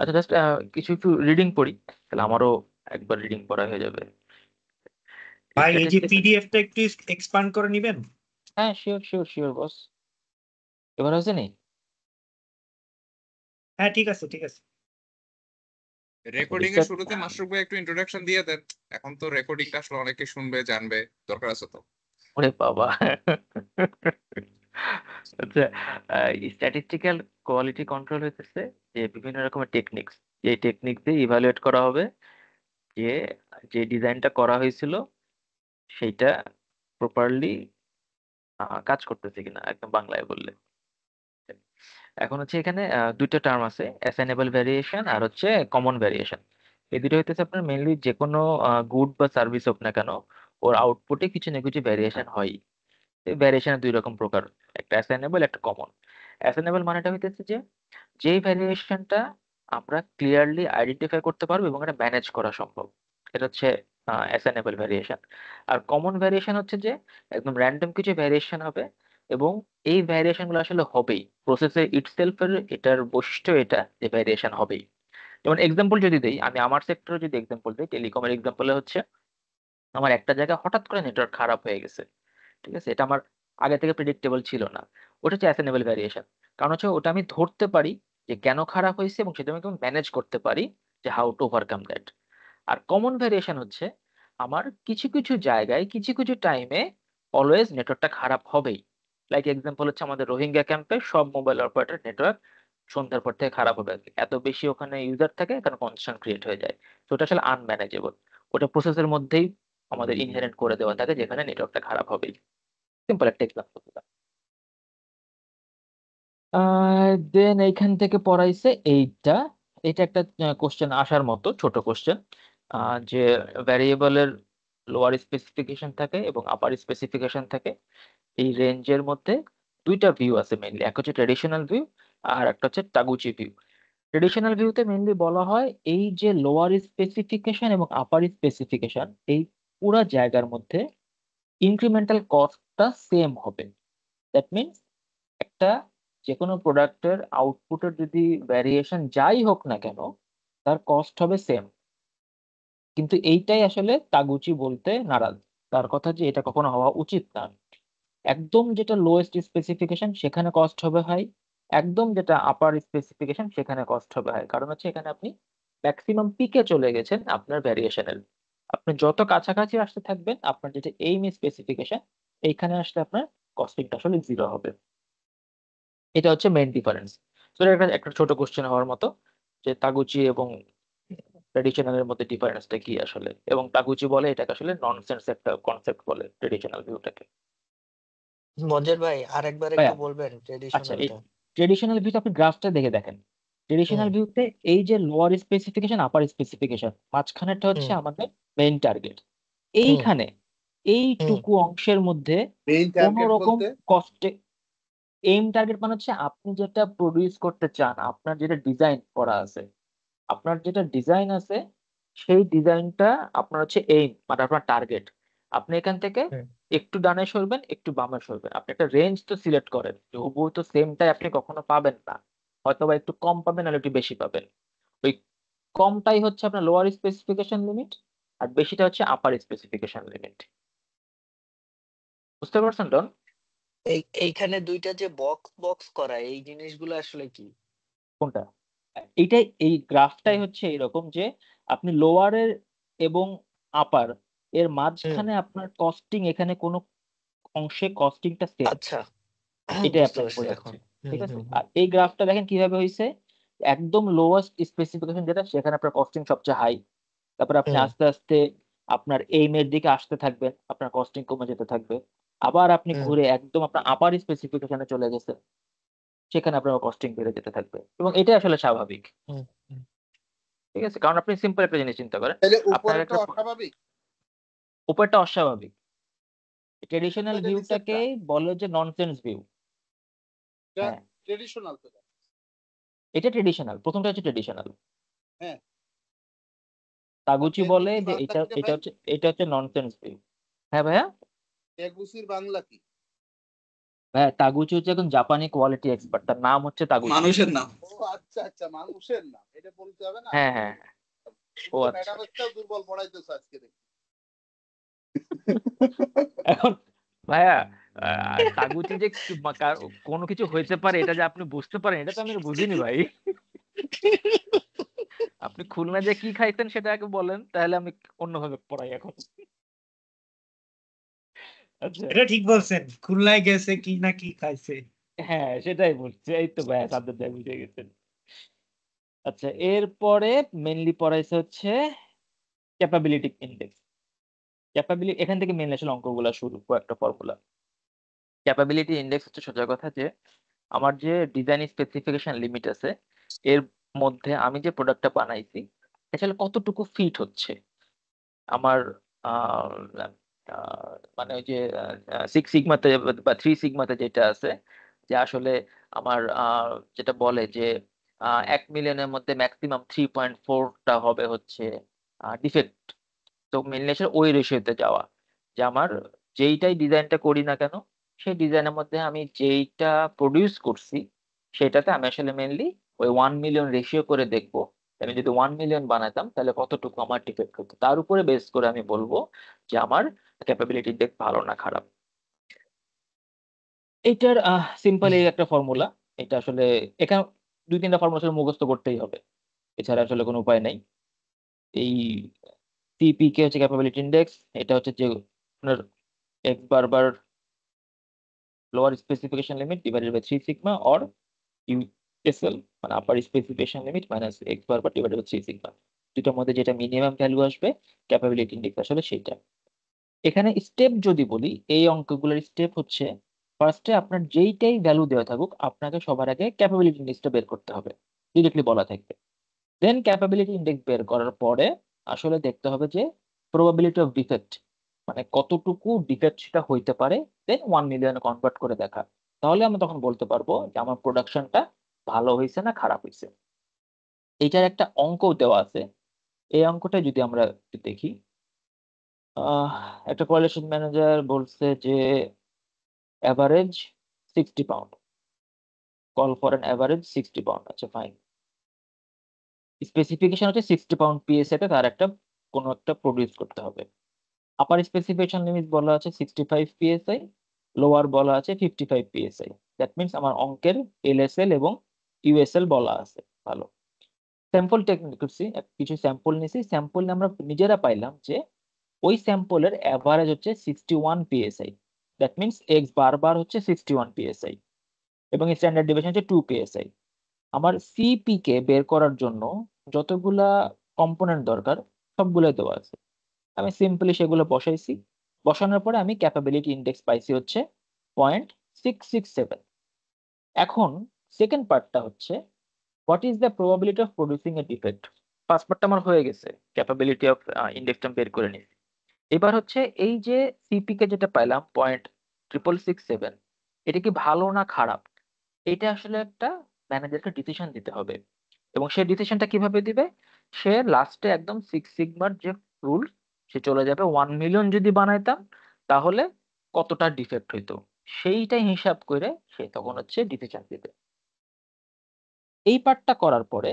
আচ্ছা, জাস্ট কিছু একটু রিডিং পড়ি, তাহলে আমারও একবার রিডিং পড়া হয়ে যাবে। ভাই এই যে স্ট্যাটিস্টিক্যাল, পিডিএফটা একটু এক্সপান্ড করে নিবেন। হ্যাঁ শিওর শিওর শিওর বস। এবার হয়েছে নি? হ্যাঁ ঠিক আছে ঠিক আছে। রেকর্ডিং এর শুরুতে মাশরুক ভাই একটু ইন্ট্রোডাকশন দিয়ে দেন। এখন তো রেকর্ডিংটা আসলে অনেকে শুনবে জানবে, দরকার আছে তো। ওরে বাবা! আচ্ছা, স্ট্যাটিস্টিক্যাল কোয়ালিটি কন্ট্রোল হইতেছে যে বিভিন্ন রকমের টেকনিক্স, যে টেকনিক দিয়ে ইভালুয়েট করা হবে যে যে ডিজাইনটা করা হয়েছিল সেইটা প্রপারলি কাজ করতেছে কিনা, একদম বাংলায় বললে। এখন হচ্ছে এখানে দুইটা টার্ম আছে, অ্যাসাইনেবল ভ্যারিয়েশন আর হচ্ছে কমন ভ্যারিয়েশন। এই দুটো হইতেছে আপনার মেইনলি যে কোনো গুড বা সার্ভিস হোক না কেন, ওর আউটপুটে কিছু না কিছু ভ্যারিয়েশন হয়। ভ্যারিয়েশনের দুই রকম প্রকার, একটা অ্যাসাইনেবল, একটা কমন। অ্যাসাইনেবল মানেটা হইতেছে যে যেই ভ্যারিয়েশনটা আমরা ক্লিয়ারলি আইডেন্টিফাই করতে পারবো এবং এটা ম্যানেজ করা সম্ভব, এটা হচ্ছে অ্যাসাইনেবল ভ্যারিয়েশন। আর কমন ভ্যারিয়েশন হচ্ছে যে একদম র্যান্ডম কিছু ভ্যারিয়েশন হবে, এবং এই ভ্যারিয়েশন গুলো আসলে হবেই, প্রসেসে ইটসেলফের এটার বৈশিষ্ট্য এটা যে ভ্যারিয়েশন হবেই। যেমন এক্সাম্পল যদি দিই, আমি আমার সেক্টরে যদি এক্সাম্পল দিই, টেলিকমের এক্সাম্পলে হচ্ছে আমার একটা জায়গায় হঠাৎ করে নেটওয়ার্ক খারাপ হয়ে গেছে, ঠিক আছে, এটা আমার আগে থেকে প্রেডিক্টেবল ছিল না। ওটা হচ্ছে অ্যাসাইনেবল ভ্যারিয়েশন, কারণ হচ্ছে ওটা আমি ধরতে পারি যে কেন খারাপ হয়েছে এবং সেটা আমি ম্যানেজ করতে পারি যে হাউ টু ওভারকাম দ্যাট। আর কমন ভ্যারিয়েশন হচ্ছে আমার কিছু কিছু জায়গায় কিছু কিছু টাইমে অলওয়েজ নেটওয়ার্কটা খারাপ হবেই। লাইক এক্সাম্পল হচ্ছে আমাদের রোহিঙ্গা ক্যাম্পে সব মোবাইল অপারেটর নেটওয়ার্ক সন্ধ্যার পর থেকে খারাপ হবে, এত বেশি ওখানে ইউজার থাকে, এখানে কনডিশন ক্রিয়েট হয়ে যায়। তো ওটা আসলে আনম্যানেজেবল, ওটা প্রসেসের মধ্যেই আমাদের ইনহেরেন্ট করে দেওয়া থাকে যেখানে নেটওয়ার্কটা খারাপ হবেই। সিম্পল একটা এক্সাম্পল দিলাম। দেন এইখান থেকে পড়াইছে এইটা, এটা একটা কোশ্চেন আসার মতো ছোট কোশ্চেন, যে ভ্যারিয়েবলের লোয়ার স্পেসিফিকেশন থাকে এবং আপার স্পেসিফিকেশন থাকে, এই রেঞ্জের মধ্যে দুইটা ভিউ আছে মেইনলি, এক হচ্ছে ট্রেডিশনাল ভিউ আর একটা হচ্ছে টাগুচি ভিউ। ট্রেডিশনাল ভিউতে মেইনলি বলা হয় এই যে লোয়ার স্পেসিফিকেশন এবং আপার স্পেসিফিকেশন, এই পুরা জায়গার মধ্যে ইনক্রিমেন্টাল কস্টটা সেম হবে। দ্যাট মিনস একটা যে কোনো প্রোডাক্টের আউটপুটের যদি ভ্যারিয়েশন যাই হোক না কেন, তার কস্ট হবে সেম। কিন্তু এইটাই আসলে তাগুচি বলতে নারাজ, তার কথা যে এটা কখনো হওয়া উচিত না। একদম যেটা লোয়েস্ট স্পেসিফিকেশন সেখানে কস্ট হবে হাই, একদম যেটা আপার স্পেসিফিকেশন সেখানে কস্ট হবে হাই, কারণ হচ্ছে এখানে আপনি ম্যাক্সিমাম পিকে চলে গেছেন আপনার ভ্যারিয়েশনের। আপনি যত কাছাকাছি আসতে থাকবেন আপনার যেটা এইম স্পেসিফিকেশন, এইখানে আসলে আপনার কস্টিংটা আসলে জিরো হবে। এটা হচ্ছে মেইন ডিফারেন্স। তো এটা একটা একটা ছোট কোশ্চেন হওয়ার মতো, যে তাগুচি এবং ট্রেডিশনালের মধ্যে ডিফারেন্সটা কি আসলে, এবং তাগুচি বলে এটাকে আসলে ননসেন্স একটা কনসেপ্ট বলে ট্রেডিশনাল ভিউটাকে। মঞ্জুর ভাই আরেকবার একটু ভাইয়া, বলবেন আচ্ছা, এই ট্রেডিশনালটা? ট্রেডিশনাল ভিউতে আপনি গ্রাফটা দেখে দেখেন। হুম ট্রেডিশনাল ভিউতে এই যে লোয়ার স্পেসিফিকেশন আপার স্পেসিফিকেশন মাঝখানেরটা হচ্ছে হুম আমাদের মেইন টার্গেট। হুম এইখানে হুম এইটুকু অংশের মধ্যে মেইন কোন টার্গেট রকম বলতে? কস্টে, এইম টার্গেট মানে হচ্ছে আপনি যেটা প্রডিউস করতে চান, আপনার যেটা ডিজাইন করা আছে, আপনার যেটা ডিজাইন আছে সেই ডিজাইনটা আপনার হচ্ছে এইম মানে আপনার টার্গেট। আপনি এখান থেকে হুম একটু ডানে সরবেন একটু বামে সরবেন, আপনি একটা রেঞ্জ তো সিলেক্ট করেন যে হুবহু তো সেমটাই আপনি কখনো পাবেন না, হয়তো বা একটু কম পাবেন আর একটু বেশি পাবেন। ওই কমটাই হচ্ছে আপনার লোয়ার স্পেসিফিকেশন লিমিট, আর বেশিটা হচ্ছে আপার স্পেসিফিকেশন লিমিট। বুঝতে পারছেন ডন? এইখানে দুইটা যে বক্স বক্স করা এই জিনিসগুলো আসলে কি? কোনটা? এইটাই, এই গ্রাফটাই হুম হচ্ছে এরকম যে আপনি লোয়ারের এবং আপার এর হুম মাঝখানে আপনার কস্টিং, এখানে কোনো অংশে কস্টিংটা সেম, আচ্ছা, এটাই বুঝতে আপনাকে পারছি এখন। বোঝাচ্ছে। হুম ঠিক আছে, হুম আর হুম এই গ্রাফটা দেখেন কিভাবে হয়েছে, একদম লোয়েস্ট স্পেসিফিকেশন যেটা সেখানে আপনার কস্টিং সবচেয়ে হাই, তারপর আপনি হুম আস্তে আস্তে আপনার এইমের দিকে আসতে থাকবেন, আপনার কস্টিং কমে যেতে থাকবে। আবার আপনি হুম ঘুরে একদম আপনার আপার স্পেসিফিকেশনে চলে গেছেন, সেখানে আপনার কস্টিং বেড়ে যেতে থাকবে, এবং এটাই আসলে স্বাভাবিক। হুম হুম। ঠিক আছে, কারণ আপনি সিম্পল একটা জিনিস চিন্তা করেন, তাহলে আপনার উপরেরটা একটা অস্বাভাবিক, উপরটা অস্বাভাবিক, ট্রেডিশনাল তাহলে ভিউটাকে নিচেরটা বলে যে ননসেন্স ভিউ। হ্যাঁ, ট্রেডিশনাল তো। এটা ট্রেডিশনাল, প্রথমটা হচ্ছে ট্রেডিশনাল। হ্যাঁ, আর তাগুচি বলে টেগুচি যে বাংলা এটা কি রে এটা ভাই? হচ্ছে এটা হচ্ছে ননসেন্স ভিউ। হ্যাঁ ভাইয়া। টেগুচির বাংলা কি? ভাই তাগুচি হচ্ছে এখন জাপানি কোয়ালিটি এক্সপার্ট, তার নাম হচ্ছে তাগুচি। মানুষের নাম। ও আচ্ছা আচ্ছা, মানুষের নাম, এটা বলতে হবে না। হ্যাঁ হ্যাঁ। ও ও আচ্ছা। ম্যাডামেরটাও দুর্বল পড়াইতেছে আজকে দেখি। এখন ভাইয়া তাগুচি যে কোনো কিছু হয়েছে পারে এটা যে আপনি বুঝতে পারেন, এটা তো আমি বুঝিনি ভাই। আপনি খুলনা যে কি খাইছেন সেটা আগে বলেন, তাহলে আমি অন্যভাবে পড়াই এখন। আচ্ছা এটা ঠিক বলছেন, খুলনায় গেছে কি না কি খাইছে। হ্যাঁ সেটাই বলছি, এই তো ভাইয়া সাদ্দাত ভাই বুঝে গেছেন। আচ্ছা এরপরে মেইনলি পড়াইছে হচ্ছে ক্যাপাবিলিটি ইন্ডেক্স। ক্যাপাবিলিটি এখান থেকে মেইনলি আসলে অঙ্কগুলা শুরু, কয়েকটা ফর্মুলা। ক্যাপাবিলিটি ইন্ডেক্স হচ্ছে সোজা কথা যে আমার যে ডিজাইন স্পেসিফিকেশন লিমিট আছে এর মধ্যে আমি যে প্রোডাক্টটা বানাইছি আসলে কতটুকু ফিট হচ্ছে আমার আহ, মানে ওই যে 6 সিগমাতে বা 3 সিগমাতে যেটা আছে, যে আসলে আমার যেটা বলে যে 1 মিলিয়নের মধ্যে ম্যাক্সিমাম 3.4টা হবে হচ্ছে ডিফেক্ট। তো মেনলি আসলে ওই রেশিওতে যাওয়া, যে আমার যেইটাই ডিজাইনটা করি না কেন সেই ডিজাইনের মধ্যে আমি যেইটা প্রডিউস করছি সেটাতে আমি আসলে মেনলি ওই 1 মিলিয়ন রেশিও করে দেখবো। আমি যদি 1 মিলিয়ন বানাতাম তাহলে কতটুকু আমার ডিফেক্ট হতো, তার উপরে বেস করে আমি বলবো যে আমার ক্যাপাবিলিটি ইনডেক্স ভালো না খারাপ। এইটার সিম্পল এই একটা ফর্মুলা। এটা আসলে এখানে 2-3টা ফর্মুলা আসলে মুখস্থ করতেই হবে, এছাড়া আসলে কোনো উপায় নাই। এই সিপিকে হচ্ছে ক্যাপাবিলিটি ইনডেক্স, এটা হচ্ছে যে আপনার x bar bar lower specification limit divided by 3 sigma or USL মানে upper specification limit minus x bar bar divided by 3 sigma. দুটার মধ্যে যেটা মিনিমাম ভ্যালু আসবে ক্যাপাবিলিটি ইনডেক্স আসলে সেটা। এখানে স্টেপ যদি বলি, এই অঙ্কগুলোর স্টেপ হচ্ছে ফার্স্টে আপনার যেইটাই ভ্যালু দেওয়া থাকুক আপনাকে সবার আগে ক্যাপাবিলিটি ইনডেক্সটা বের করতে হবে, ডিরেক্টলি বলা থাকবে। দেন ক্যাপাবিলিটি ইনডেক্স বের করার পরে আসলে দেখতে হবে যে প্রবাবিলিটি অফ ডিফেক্ট মানে কতটুকু ডিফেক্ট সেটা হইতে পারে, দেন 1 মিলিয়ন কনভার্ট করে দেখা। তাহলে আমরা তখন বলতে পারবো যে আমার প্রোডাকশনটা ভালো হয়েছে না খারাপ হয়েছে। এইটার একটা অঙ্ক দেওয়া আছে, এই অঙ্কটা যদি আমরা একটু দেখি। একটা কোয়ালিশন ম্যানেজার বলছে যে average 60 pound, call for an average 60 pound. আচ্ছা ফাইন, স্পেসিফিকেশন হচ্ছে 60 পাউন্ড পিএসএ তে তার একটা কোনো একটা প্রডিউস করতে হবে। আপার স্পেসিফিকেশন লিমিট বলা আছে 65 পিএসআই, লোয়ার বলা আছে 55 পিএসআই। দ্যাট মিনস আমার অঙ্কের এলএসএল এবং ইউএসএল বলা আছে। ভালো, স্যাম্পল টেকনিক করছি, কিছু স্যাম্পল নিছি, স্যাম্পল আমরা নিজেরা পাইলাম যে ওই স্যাম্পলের অ্যাভারেজ হচ্ছে 61 পিএসআই। দ্যাট মিনস এক্স বারবার হচ্ছে 61 পিএসআই এবং স্ট্যান্ডার্ড ডিভিয়েশন হচ্ছে 2 পিএসআই। আমার সিপি কে বের করার জন্য যতগুলা কম্পোনেন্ট দরকার সবগুলো দেওয়া আছে, আমি সিম্পলি সেগুলো বসাইছি। বসানোর পরে আমি ক্যাপাবিলিটি ইনডেক্স পাইছি হচ্ছে 0.667। এখন সেকেন্ড পার্টটা হচ্ছে what is the probability of producing A defect. First পার্টটা আমার হয়ে গেছে, ক্যাপাবিলিটি অফ ইনডেক্সটা বের করে নিয়েছি। এবার হচ্ছে এই যে সিপি কে যেটা পাইলাম 0.667, এটা কি ভালো না খারাপ, এটা আসলে একটা ম্যানেজারকে ডিসিশন দিতে হবে। এবং সে ডিসিশনটা কিভাবে দিবে, সে লাস্টে একদম 6 সিগমার যে রুল সে চলে যাবে 1 মিলিয়ন যদি বানাইতাম তাহলে কতটা ডিফেক্ট হইতো সেইটাই হিসাব করে সে তখন হচ্ছে ডিসিশন দিবে। এই পার্টটা করার পরে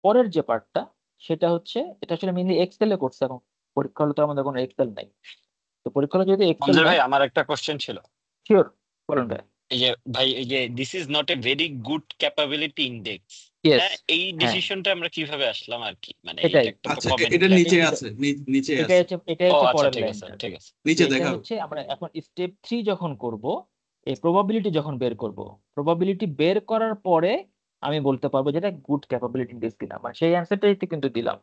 পরের যে পার্টটা সেটা হচ্ছে, এটা আসলে মেইনলি এক্সেলে করছে। এখন পরীক্ষা হলে তো আমাদের কোনো এক্সেল নাই, তো পরীক্ষা হলে যদি এক্সেল মঞ্জুর নাই। ভাই আমার একটা কোশ্চেন ছিল। শিওর, বলুন ভাই। এই যে ভাই এই যে this is not a very good capability index, yes, হ্যাঁ এই হ্যাঁ ডিসিশনটা আমরা কিভাবে আসলাম আর কি, মানে এটাই। এটা একটা তো আচ্ছা কমেন্ট এটা জানি। নিচে আছে, নিচে এটাই আছে, হচ্ছে এটাই ও হচ্ছে আচ্ছা পরের ঠিক আছে লাইনটা। ঠিক আছে। নিচে এটা দেখাও। হচ্ছে আমরা এখন স্টেপ 3 যখন করব, এই প্রবাবিলিটি যখন বের করব, প্রবাবিলিটি বের করার পরে আমি বলতে পারবো যেটা গুড ক্যাপাবিলিটি ইনডেক্স কিনা। মানে সেই অ্যান্সারটাই কিন্তু দিলাম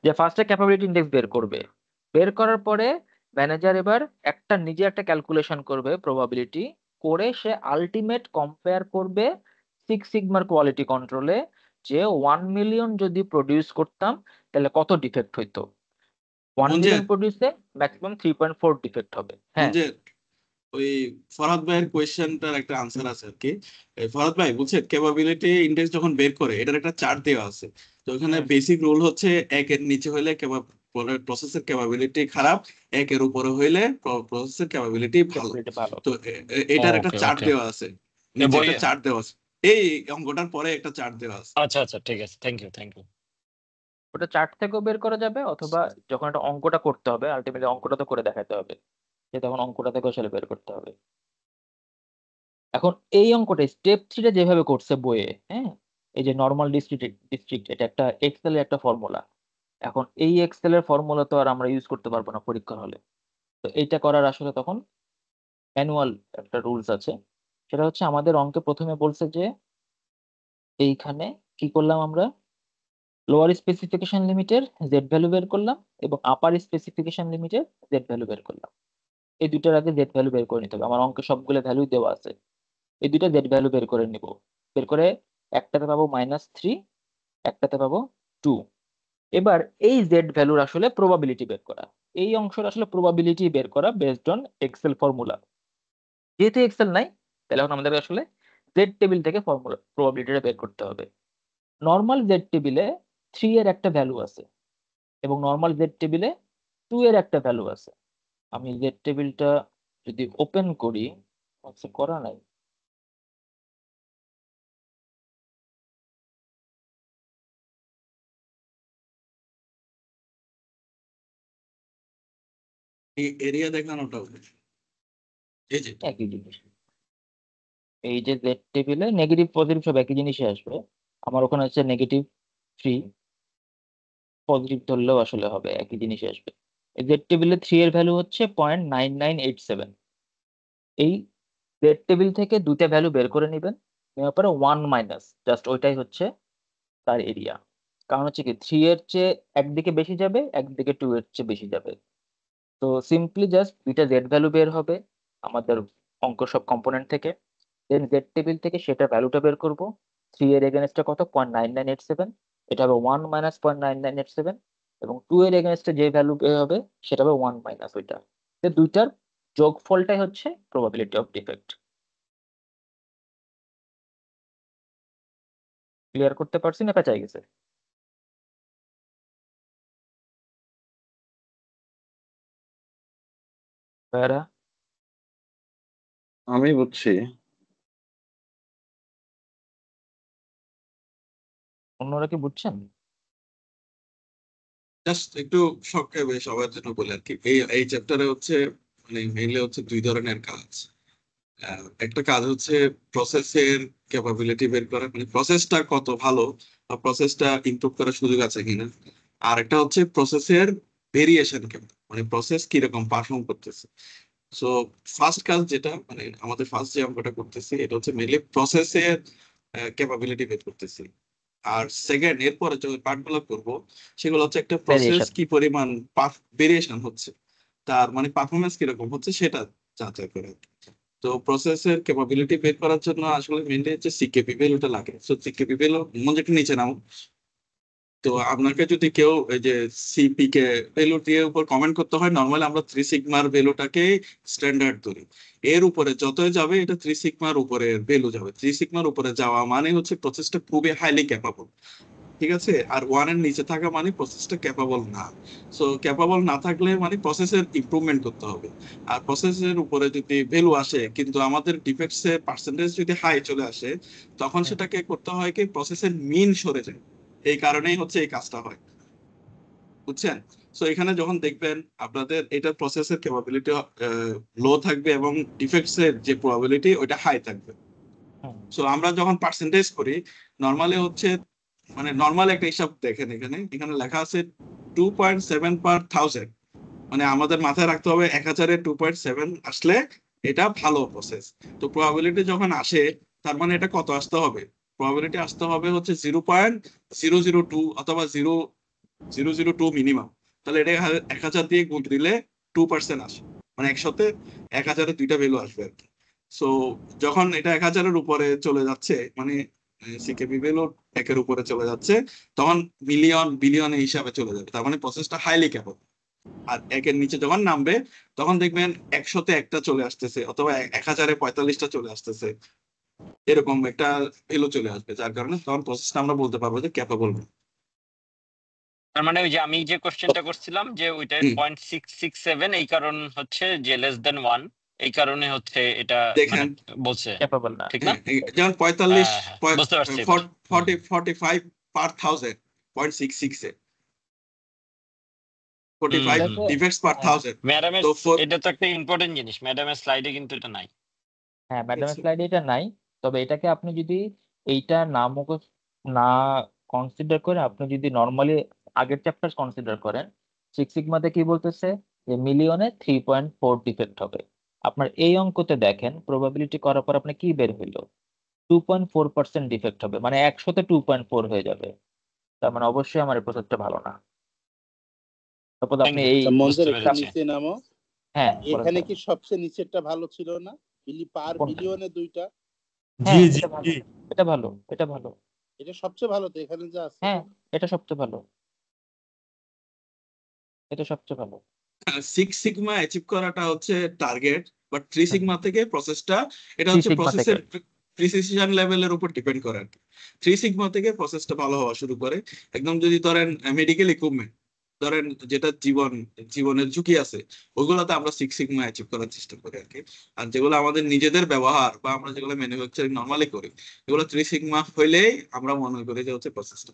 যে ফার্স্টে ক্যাপাবিলিটি ইনডেক্স বের করবে, বের করার পরে ম্যানেজার এবার নিজে একটা ক্যালকুলেশন করবে প্রবাবিলিটি করে, সে আলটিমেট কম্পেয়ার করবে 6 সিগমার কোয়ালিটি কন্ট্রোলে যে 1 মিলিয়ন যদি প্রডিউস করতাম তাহলে কত ডিফেক্ট হইতো। 1 মঞ্জের মিলিয়ন প্রডিউসে ম্যাক্সিমাম 3.4 ডিফেক্ট হবে। হ্যাঁ মঞ্জের ওই ফরহাদ ভাইয়ের কোয়েশ্চেনটার একটা আনসার আছে আর কি। এই ফরহাদ ভাই বলছে ক্যাপাবিলিটি ইন্ডেক্স যখন বের করে এটার একটা চার্ট দেওয়া আছে, তো ওখানে হুম, বেসিক রুল হচ্ছে 1 এর নিচে হলে প্রসেসের ক্যাপাবিলিটি খারাপ, একের উপরে হইলে প্রসেসের ক্যাপাবিলিটি ভালো। Capability ভালো। তো এটার একটা ওকে চার্ট ওকে দেওয়া আছে, নিচে একটা বইয়ে চার্ট দেওয়া আছে, এই অঙ্কটার পরে একটা চার্ট দেওয়া আছে। আচ্ছা আচ্ছা ঠিক আছে, থ্যাংক ইউ থ্যাংক ইউ। ওটা চার্ট থেকেও বের করা যাবে, অথবা যখন একটা অঙ্কটা করতে হবে আলটিমেটলি অঙ্কটা তো করে দেখাতে হবে, যে তখন অঙ্কটা থেকেও আসলে বের করতে হবে। এখন এই অঙ্কটা স্টেপ 3 যেভাবে করছে বইয়ে, হ্যাঁ, এই যে নর্মাল ডিস্ট্রিক্ট এটা একটা এক্সেল এর একটা ফর্মুলা। এখন এই এক্সেল এর ফর্মুলা তো আর আমরা ইউজ করতে পারবো না পরীক্ষার হলে। তো এইটা করার আসলে তখন ম্যানুয়াল একটা রুলস আছে। সেটা হচ্ছে আমাদের অঙ্কে প্রথমে বলছে যে এইখানে কি করলাম আমরা, লোয়ার স্পেসিফিকেশন লিমিটের জেড ভ্যালু বের করলাম এবং আপার স্পেসিফিকেশন লিমিটের জেড ভ্যালু বের করলাম। এই দুইটার আগে জেড ভ্যালু বের করে নিতে হবে। আমার অঙ্কে সবগুলো ভ্যালু দেওয়া আছে, এই দুইটা জেড ভ্যালু বের করে নিব। বের করে একটাতে পাবো -3, একটাতে পাবো 2। এবার এই জেড ভ্যালুর আসলে প্রবাবিলিটি বের করা, এই অংশটা আসলে প্রবাবিলিটি বের করা বেসড অন এক্সেল ফর্মুলা। যেহেতু এক্সেল নাই, তাহলে এখন আমাদের আসলে জেড টেবিল থেকে ফর্মুলা প্রবাবিলিটিটা বের করতে হবে। নর্মাল জেড টেবিলে 3 এর একটা ভ্যালু আছে এবং নর্মাল জেড টেবিলে 2 এর একটা ভ্যালু আছে। আমি জেড টেবিলটা যদি ওপেন করি, আচ্ছা করা নাই, এই এরিয়া দেখানোটা এই যে একই জিনিস। এই যে জেড টেবিলে নেগেটিভ পজিটিভ সব একই জিনিসই আসবে। আমার ওখানে হচ্ছে -3, পজিটিভ ধরলেও আসলে হবে, একই জিনিসই আসবে। এই জেড টেবিলে 3 এর ভ্যালু হচ্ছে 0.9987। এই জেড টেবিল থেকে দুইটা ভ্যালু বের করে নেবেন, নেওয়ার পরে 1 মাইনাস জাস্ট ওইটাই হচ্ছে তার এরিয়া। কারণ হচ্ছে কি 3 এর চেয়ে একদিকে বেশি যাবে, একদিকে 2 এর চেয়ে বেশি যাবে। তো সিম্পলি জাস্ট দুইটা জেড ভ্যালু বের হবে আমাদের অঙ্ক সব কম্পোনেন্ট থেকে, দেন জেড টেবিল থেকে সেটা ভ্যালুটা বের করব। 3 এর এগেনস্টে কত, 0.9987, এটা হবে 1 মাইনাস 0.9987, এবং 2 এর এগেনস্টে যে ভ্যালু বের হবে সেটা হবে 1 মাইনাস ওইটা। তো দুইটার যোগফলটাই হচ্ছে প্রবাবিলিটি অফ ডিফেক্ট। ক্লিয়ার করতে পারছি না, পেঁচাই গেছে? ভাইয়ারা, আমি বুঝছি। অন্যরা কি বুঝছেন? জাস্ট একটু সংক্ষেপে সবার জন্য বলে আর কি, এই চ্যাপ্টারে হচ্ছে মানে মেইনলি হচ্ছে দুই ধরনের কাজ। একটা কাজ হচ্ছে প্রসেসের ক্যাপাবিলিটি বের করা, মানে প্রসেসটা কত ভালো বা প্রসেসটা ইমপ্রুভ করার সুযোগ আছে কিনা। আর একটা হচ্ছে প্রসেসের ভেরিয়েশন কেমন, মানে প্রসেস কিরকম পারফর্ম করতেছে। সো ফার্স্ট কাজ যেটা মানে আমাদের ফার্স্ট যে অঙ্কটা করতেছি এটা হচ্ছে মেইনলি প্রসেসের ক্যাপাবিলিটি বের করতেছি। আর সেকেন্ড এরপরে যে পার্ট গুলো করবো সেগুলো হচ্ছে একটা প্রসেস ভেরিয়েশন। কি পরিমাণ ভেরিয়েশন হচ্ছে, তার মানে পারফরমেন্স কিরকম হচ্ছে সেটা যাচাই করে। তো প্রসেসের ক্যাপাবিলিটি বের করার জন্য আসলে মেনলি হচ্ছে সিকেপি ভ্যালুটা লাগে। সো সিকেপি ভ্যালু মনে নিচে নাও। তো আপনাকে যদি কেউ এই যে সিপি কে ভ্যালু দিয়ে উপর কমেন্ট করতে হয়, নর্মালি আমরা 3 সিগমার ভ্যালুটাকে স্ট্যান্ডার্ড ধরি। এর উপরে যতই যাবে এটা 3 সিগমার উপরে ভ্যালু যাবে। 3 সিগমার উপরে যাওয়া মানে হচ্ছে প্রসেসটা খুবই হাইলি ক্যাপাবল, ঠিক আছে। আর 1 এর নিচে থাকা মানে প্রসেসটা ক্যাপাবল না। সো ক্যাপাবল না থাকলে মানে প্রসেসের ইমপ্রুভমেন্ট করতে হবে। আর প্রসেসের উপরে যদি ভ্যালু আসে কিন্তু আমাদের ডিফেক্টস এর পার্সেন্টেজ যদি হাই চলে আসে, তখন সেটাকে করতে হয় কি প্রসেসের মিন সরে যায়। এই কারণেই হচ্ছে এই কাজটা হয়, বুঝছেন। সো এখানে যখন দেখবেন আপনাদের এটা প্রসেসের ক্যাপাবিলিটি লো থাকবে এবং ডিফেক্টস এর যে প্রবাবিলিটি ওইটা হাই থাকবে। সো আমরা যখন পার্সেন্টেজ করি নর্মালি হচ্ছে মানে নর্মাল একটা হিসাব দেখেন, এখানে এখানে লেখা আছে 2.7 পার 1000, মানে আমাদের মাথায় রাখতে হবে 1000-এ 2.7 আসলে এটা ভালো প্রসেস। তো প্রবাবিলিটি যখন আসে তার মানে এটা কত আসতে হবে, প্রবাবিলিটি আসতে হবে হচ্ছে 0.002 অথবা 0.002 মিনিমাম। তাহলে এটা 1000 দিয়ে গুণ দিলে 2% আসে, মানে একসাথে 1000-এর দুইটা ভ্যালু আসবে আর কি। সো যখন এটা 1000-এর উপরে চলে যাচ্ছে মানে সিকেপি ভ্যালু 1-এর উপরে চলে যাচ্ছে, তখন মিলিয়ন বিলিয়ন হিসাবে চলে যাবে, তার মানে প্রসেসটা হাইলি ক্যাপাবল। আর 1-এর নিচে যখন নামবে তখন দেখবেন 100-তে একটা চলে আসতেছে অথবা 1000-এ 45টা চলে আসতেছে, এরকম একটা ভ্যালু চলে আসবে, যার কারণে তখন প্রসেসটা আমরা বলতে পারবো যে ক্যাপাবল। তার মানে ওই যে আমি যে কোশ্চেনটা করছিলাম যে ওইটা হুম, 0.667 এই কারণ হচ্ছে যে লেস দেন 1 এই কারণে হচ্ছে এটা মানে দেখেন বলছে ক্যাপাবল না। ঠিক না? যেমন 45 হ্যাঁ বুঝতে পারছি এবার। 45 পার থাউজেন্ড 0.66 এ হুম 45 হুম ডিফেক্টস পার হ্যাঁ থাউজেন্ড। ম্যাডামের তো এটা তো একটা ইম্পর্টেন্ট জিনিস, ম্যাডামের স্লাইডে কিন্তু এটা নাই। হ্যাঁ, ম্যাডামের স্লাইডে এটা নাই। তবে এটাকে আপনি যদি এইটা না না কনসিডার করে আপনি যদি নর্মালি আগের চ্যাপ্টার কনসিডার করেন, সিক্স সিগমাতে কি বলতেছে যে মিলিয়নে 3.4 ডিফেক্ট হবে। আপনার এই অঙ্কতে দেখেন প্রবাবিলিটি করার পর আপনি কি বের হইলো, 2.4% ডিফেক্ট হবে, মানে 100-তে 2.4 হয়ে যাবে। তার মানে অবশ্যই আমার এই প্রসেসটা ভালো না। তারপর থ্যাংক আপনি ইউ, এই বুঝতে মঞ্জুর একটু পেরেছি। নিচে নামো। হ্যাঁ বলেন এখানে স্যার। কি সবচেয়ে নিচেরটা ভালো ছিল না? পার কোনটা? বিলিয়নে 2টা, হ্যাঁ এটা ভালো, এটা ভালো, এটা ভালো। এটা সবচেয়ে ভালো তো এখানে যা আছে। হ্যাঁ এটা সবচেয়ে ভালো, এটা সবচেয়ে ভালো। 6 সিগমা অ্যাচিভ করাটা হচ্ছে টার্গেট, বাট 3 হুম, সিগমা থেকে প্রসেসটা এটা 3 হচ্ছে সিগমা থেকে। প্রসেসের প্রিসিশন লেভেলের উপর ডিপেন্ড করে আর কি। 3 সিগমা থেকে প্রসেসটা ভালো হওয়া শুরু করে। একদম যদি ধরেন মেডিকেল ইকুইপমেন্ট, ধরেন যেটা জীবনের ঝুঁকি আছে, ওইগুলোতে আমরা 6 সিগমা অ্যাচিভ করার চেষ্টা করি আর কি। আর যেগুলো আমাদের নিজেদের ব্যবহার বা আমরা যেগুলো ম্যানুফ্যাকচারিং নর্মালি করি, এগুলো 3 সিগমা হইলেই আমরা মনে করি যে হচ্ছে প্রসেসটা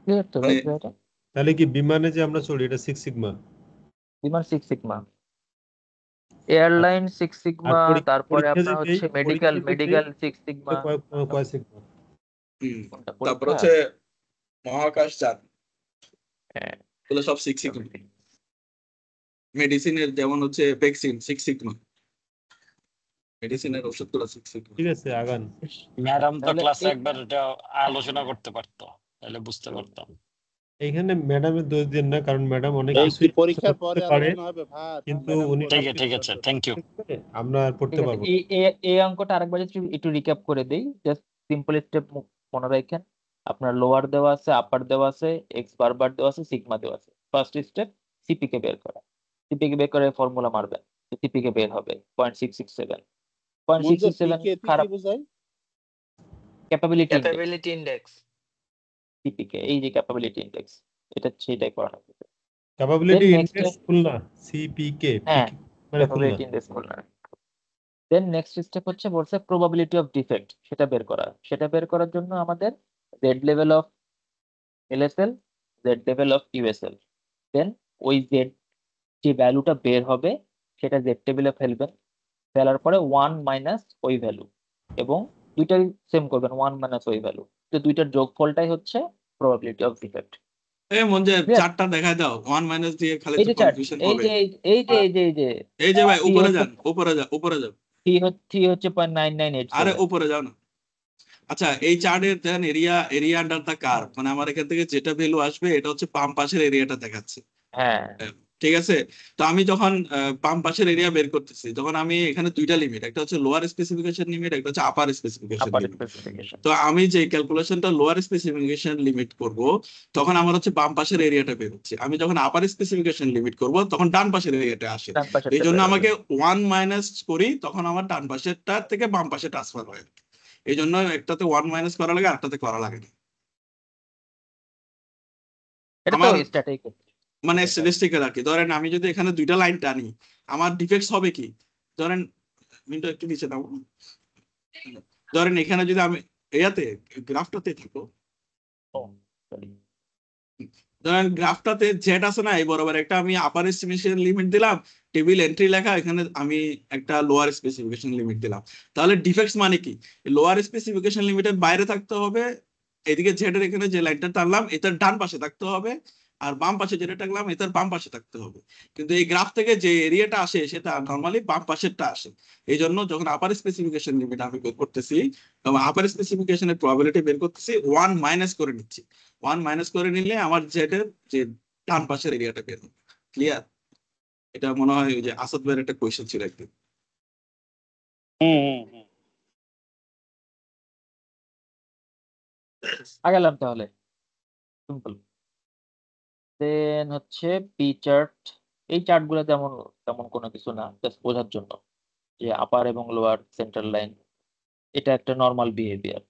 ক্লিয়ার তো মানে। ভাই এটা? তাহলে কি বিমানে যে আমরা চলি এটা 6 সিগমা? বিমান 6 সিগমা, এয়ারলাইন 6 আর সিগমা, তারপরে পরীক্ষা আপনার যে দেই হচ্ছে মেডিকেল পরীক্ষা যে দেই 6 সিগমা। কয় সিগমা? কোনটা তারপর পরীক্ষা? হচ্ছে মহাকাশ যান, হ্যাঁ এগুলো সব 6 সিগমা। মেডিসিনের যেমন হচ্ছে ভ্যাকসিন 6 সিগমা, মেডিসিনের ওষুধগুলো 6 সিগমা। ঠিক আছে, আগান। ম্যাডাম তো তাহলে ক্লাসে এই একবার এটা আলোচনা করতে পারতো, তাহলে বুঝতে পারতাম। এইখানে ম্যাডামের দোষ দেন না, কারণ ম্যাডাম অনেক এই কিছুই কি পরীক্ষার পরে পারে, আলোচনা হবে ভাই? কিন্তু ম্যাডাম উনি ঠিক পড়াতে আছে ঠিক আছে, পারতো না। Thank you. আমরা আর ঠিক পড়তে আছে, পারবো না। এই অঙ্কটা আরেকবার একটু রিক্যাপ করে দেই। জাস্ট সিম্পল স্টেপ মনে রাখেন। আপনার লোয়ার দেওয়া আছে, আপার দেওয়া আছে, এক্স বারবার দেওয়া আছে, সিগমা দেওয়া আছে। ফার্স্ট স্টেপ সিপিকে বের করা। সিপিকে বের করে ফর্মুলা মারবেন, সিপিকে বের হবে 0.667। মঞ্জুর 0.667 পিকে কি খারাপ। বোঝায়? Capability index, capability index. CPK, এই যে ক্যাপাবিলিটি ইন্ডেক্স, এটা সেটাই পড়ানো হচ্ছে। ক্যাপাবিলিটি দেন নেক্সট, ইনডেক্স খুলনা, সিপিকে, হ্যাঁ মানে খুলনা। ক্যাপাবিলিটি ইন্ডেক্স বললাম। দেন নেক্সট স্টেপ হচ্ছে বলছে প্রবাবিলিটি অফ ডিফেক্ট, সেটা বের করা। সেটা বের করার জন্য আমাদের Z level of LSL, Z level of USL, then ওই জেড যে ভ্যালুটা বের হবে সেটা জেড টেবিলে ফেলবেন। ফেলার পরে 1 মাইনাস ওই ভ্যালু, এবং দুইটাই সেম করবেন 1 মাইনাস ওই ভ্যালু। তো দুইটার যোগফলটাই হচ্ছে প্রবাবিলিটি অফ ডিফেক্ট। এই মঞ্জে ক্লিয়ার? চারটা দেখায় দাও, 1 মাইনাস দিয়ে খালি এই তো যে চার্ট, কনফিউশন এই হবে। যে এই যে এই যে ভাই থ্রি উপরে হচ্ছে, যান, উপরে যাও, উপরে যাও, থ্রি হচ্ছে আরে 0.9987। উপরে যাও না। আচ্ছা, এই চার্টের দেন এরিয়া আন্ডার দা কার্ভ, মানে আমার এখান থেকে যেটা ভ্যালু আসবে এটা হচ্ছে বাম পাশের এরিয়াটা দেখাচ্ছে। হ্যাঁ ঠিক আছে। তো আমি যখন বাম পাশের এরিয়া বের করতেছি, তখন আমি এখানে দুইটা লিমিট, একটা হচ্ছে লোয়ার স্পেসিফিকেশন লিমিট, একটা হচ্ছে আপার স্পেসিফিকেশন আপার লিমিট। স্পেসিফিকেশন। তো আমি যে ক্যালকুলেশনটা লোয়ার স্পেসিফিকেশন লিমিট করব, তখন আমার হচ্ছে বাম পাশের এরিয়াটা বের হচ্ছে। আমি যখন আপার স্পেসিফিকেশন লিমিট করব, তখন ডান পাশের এরিয়াটা আসে। ডান তো পাশেরটা এই জন্য বের হবে। আমাকে 1 মাইনাস করি, তখন আমার ডান পাশেরটা থেকে বাম পাশে ট্রান্সফার হয়। এই জন্য একটাতে 1 মাইনাস করা লাগে, আরটাতে করা লাগে না। এটা তো আমার স্ট্যাটিক। মানে স্ট্যাটিস্টিক্যাল আর কি। ধরেন আমি যদি এখানে দুইটা লাইন টানি, আমার ডিফেক্টস হবে কি? ধরেন মিনটা একটু নিচে নাও। ধরেন এখানে যদি আমি ইয়াতে গ্রাফটাতে থাকো, ধরেন গ্রাফটাতে জেড আছে না, এই বরাবর একটা আমি আপার স্পেসিফিকেশন লিমিট দিলাম, টেবিল এন্ট্রি লেখা, এখানে আমি একটা লোয়ার স্পেসিফিকেশন লিমিট দিলাম। তাহলে ডিফেক্টস মানে কি? লোয়ার স্পেসিফিকেশন লিমিটের বাইরে থাকতে হবে, এদিকে জেড এর এখানে যে লাইনটা টানলাম এটার ডান পাশে থাকতে হবে, আর বাম পাশে যেটা টানলাম এটার বাম পাশে থাকতে হবে। কিন্তু এই গ্রাফ থেকে যে এরিয়াটা আসে সেটা নর্মালি বাম পাশেরটা আসে। এই জন্য যখন আপার স্পেসিফিকেশন লিমিট আমি বের করতেছি, আপার স্পেসিফিকেশনের প্রবাবিলিটি বের করতেছি, 1 মাইনাস করে নিচ্ছি। 1 মাইনাস করে নিলে আমার জেড এর যে ডান পাশের এরিয়াটা বের হবে। ক্লিয়ার? এটা মনে হয় ওই যে আসাদ ভাইয়ের একটা কোয়েশ্চেন ছিল একদিন। আগালাম তাহলে, সিম্পল। দেন হচ্ছে পি চার্ট। এই চার্ট গুলো তেমন তেমন কোনো কিছু না, জাস্ট বোঝার জন্য যে আপার এবং লোয়ার সেন্ট্রাল লাইন এটা একটা নর্মাল বিহেভিয়ার।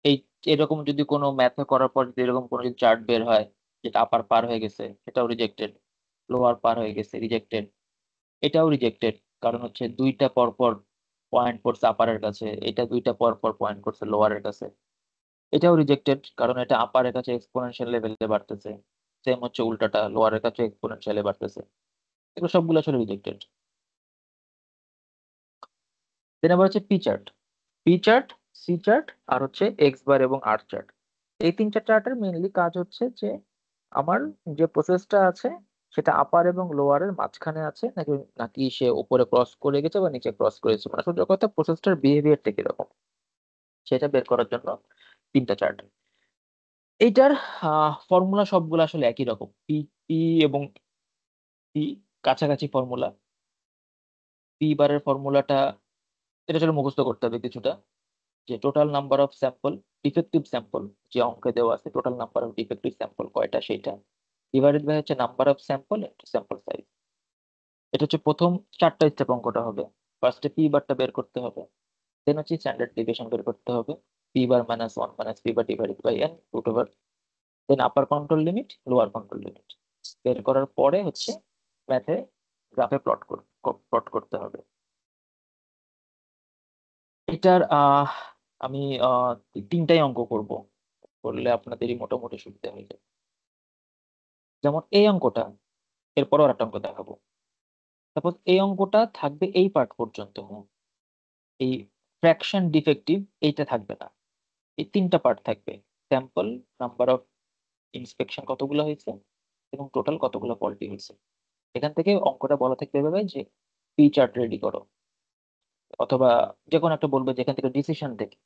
এই এরকম যদি কোনো ম্যাথে করার পর যদি এরকম কোনো চার্ট বের হয় যেটা আপার পার হয়ে গেছে, সেটাও রিজেক্টেড। লোয়ার পার হয়ে গেছে, রিজেক্টেড। এটাও রিজেক্টেড, কারণ হচ্ছে দুইটা পরপর পয়েন্ট করছে আপারের কাছে, এটা দুইটা পরপর পয়েন্ট করছে লোয়ারের কাছে। এটাও রিজেক্টেড, কারণ এটা আপারের কাছে এক্সপোনেনশিয়াল লেভেলে বাড়তেছে, সেম হচ্ছে উল্টাটা লোয়ারের কাছে এক্সপোনেনশিয়ালে বাড়তেছে। এগুলো সবগুলো আসলে রিজেক্টেড। দেন আবার হচ্ছে P chart, P chart, C chart, আর হচ্ছে এক্স বার এবং আর চার্ট। এই তিনটা চার্টের মেইনলি কাজ হচ্ছে যে আমার যে প্রসেসটা আছে সেটা আপার এবং লোয়ারের মাঝখানে আছে নাকি নাকি সে উপরে ক্রস করে গেছে বা নিচে ক্রস করেছে, মানে আসলে কথা প্রসেসটার বিহেভিয়ারটা কিরকম সেটা বের করার জন্য তিনটা চার্ট। এইটার ফর্মুলা সবগুলো আসলে একই রকম, পি পি এবং পি কাছাকাছি ফর্মুলা। পি বারের ফর্মুলাটা এটা আসলে মুখস্থ করতে হবে কিছুটা, যে total number of sample, defective sample যে অঙ্কে দেওয়া আছে, total number of defective sample কয়টা সেটা ডিভাইডেড বাই হচ্ছে number of sample into sample size. এটা হচ্ছে প্রথম 4টা স্টেপ অঙ্কটা হবে। ফার্স্টে পি বারটা বের করতে হবে, দেন হচ্ছে স্ট্যান্ডার্ড ডিভিয়েশন বের করতে হবে, P bar minus 1 minus P bar divided by N root over, then upper control limit lower control limit বের করার পরে হচ্ছে ম্যাথে গ্রাফে প্লট করতে হবে। এটার আমি তিনটাই অঙ্ক করব, করলে আপনাদেরই মোটামুটি সুবিধা হয়ে যাবে। যেমন এই অঙ্কটা, এরপরও আর একটা অঙ্ক দেখাবো। সাপোজ এই অঙ্কটা থাকবে এই পার্ট পর্যন্ত, হ্যাঁ, এই ফ্র্যাকশন ডিফেক্টিভ এইটা থাকবে না, এই তিনটা পার্ট থাকবে, স্যাম্পল, নাম্বার অফ ইন্সপেকশন কতগুলো হয়েছে এবং টোটাল কতগুলো ফল্টি হয়েছে। এখান থেকে অঙ্কটা বলা থাকবে এভাবে যে পি চার্ট রেডি করো, অথবা যে কোনো একটা বলবে যেখান থেকে ডিসিশন থেকে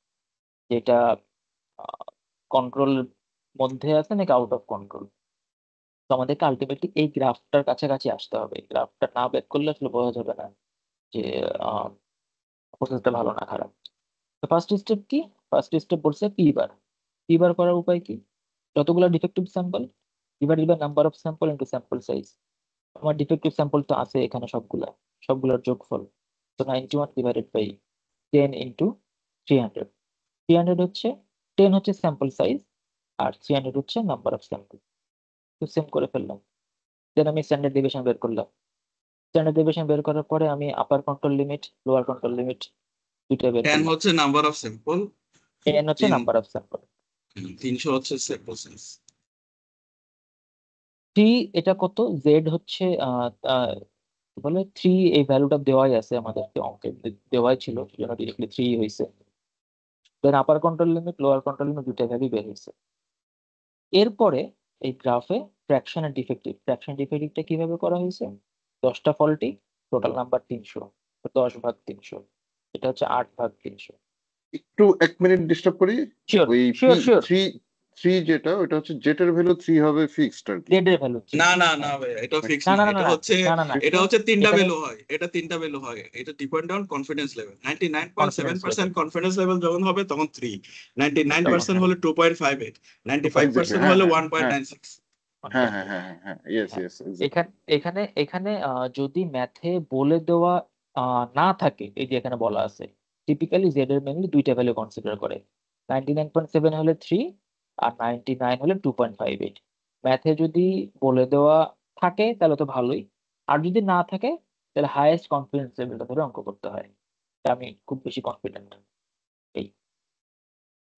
যেটা কন্ট্রোল মধ্যে আছে নাকি আউট অফ কন্ট্রোল। তো আমাদেরকে আলটিমেটলি এই গ্রাফটার কাছাকাছি আসতে হবে, গ্রাফটা না বের করলে আসলে বোঝা যাবে না যে প্রসেসটা ভালো না খারাপ। তো ফার্স্ট স্টেপ কি, ফার্স্ট স্টেপ বলছে পি বার। পি বার করার উপায় কি, যতগুলো defective sample divided by number of sample into sample size. আমার ডিফেক্টিভ স্যাম্পল তো আছে এখানে সবগুলোর যোগফল, তো 91 ডিভাইডেড বাই 10 ইনটু 300। 300 হচ্ছে 10 হচ্ছে স্যাম্পল সাইজ আর 300 হচ্ছে নাম্বার অফ স্যাম্পল। তো সেম করে ফেললাম, দেন আমি স্ট্যান্ডার্ড ডেভিয়েশন বের করলাম। স্ট্যান্ডার্ড ডেভিয়েশন বের করার পরে আমি আপার control limit lower control limit দুইটা বের টেন করলাম। হচ্ছে নাম্বার অফ স্যাম্পল, এন হচ্ছে নাম্বার অফ স্যাম্পল, 300 হচ্ছে স্যাম্পল সাইজ। থ্রি এটা কত, জেড হচ্ছে বলে 3, এই ভ্যালুটা দেওয়াই আছে আমাদেরকে অঙ্কে, দেওয়াই ছিল, সেজন্য ডিরেক্টলি 3 হয়েছে। Then upper control limit lower control limit দুইটা ভ্যালু বের হয়েছে। এরপরে এই গ্রাফে ফ্র্যাকশন আর ডিফেক্টিভ, ফ্র্যাকশন ডিফেক্টিভটা কিভাবে করা হয়েছে, 10টা ফল্টি, টোটাল নাম্বার 300, 10 ভাগ 300, এটা হচ্ছে 8 ভাগ 300। একটু 1 মিনিট ডিস্টার্ব করি। শিওর ওই শিওর শিওর, 3 যেটা ওটা হচ্ছে জেটের ভ্যালু 3 হবে ফিক্সড আর কি। জেড এর ভ্যালু না না না ভাই, এটা ফিক্স না না, না না এটা না হচ্ছে না না না, এটা হচ্ছে তিনটা এখানে ভ্যালু হয়, এটা তিনটা ভ্যালু হয়, এটা depend on confidence level. Confidence 99.7% level, confidence level যখন হবে তখন 3, 99% হ্যাঁ হলে 2.58, এক্স্যাক্টলি, 95% হ্যাঁ হলে হ্যাঁ 1.96। হ্যাঁ হ্যাঁ হ্যাঁ হ্যাঁ হ্যাঁ ইয়েস হ্যাঁ, ইয়েস এক্স্যাক্টলি। এখানে এখানে যদি ম্যাথে বলে দেওয়া না থাকে, এই যে এখানে বলা আছে টিপিক্যালি জেড এর মেনলি দুইটা ভ্যালু কনসিডার করে, 99.7 হলে 3 আর 99 হলে 2.58। ম্যাথে যদি বলে দেওয়া থাকে তাহলে তো ভালোই, আর যদি না থাকে তাহলে হাইয়েস্ট কনফিডেন্স লেভেলটা ধরে অঙ্ক করতে হয়। তা আমি খুব বেশি কনফিডেন্ট এই,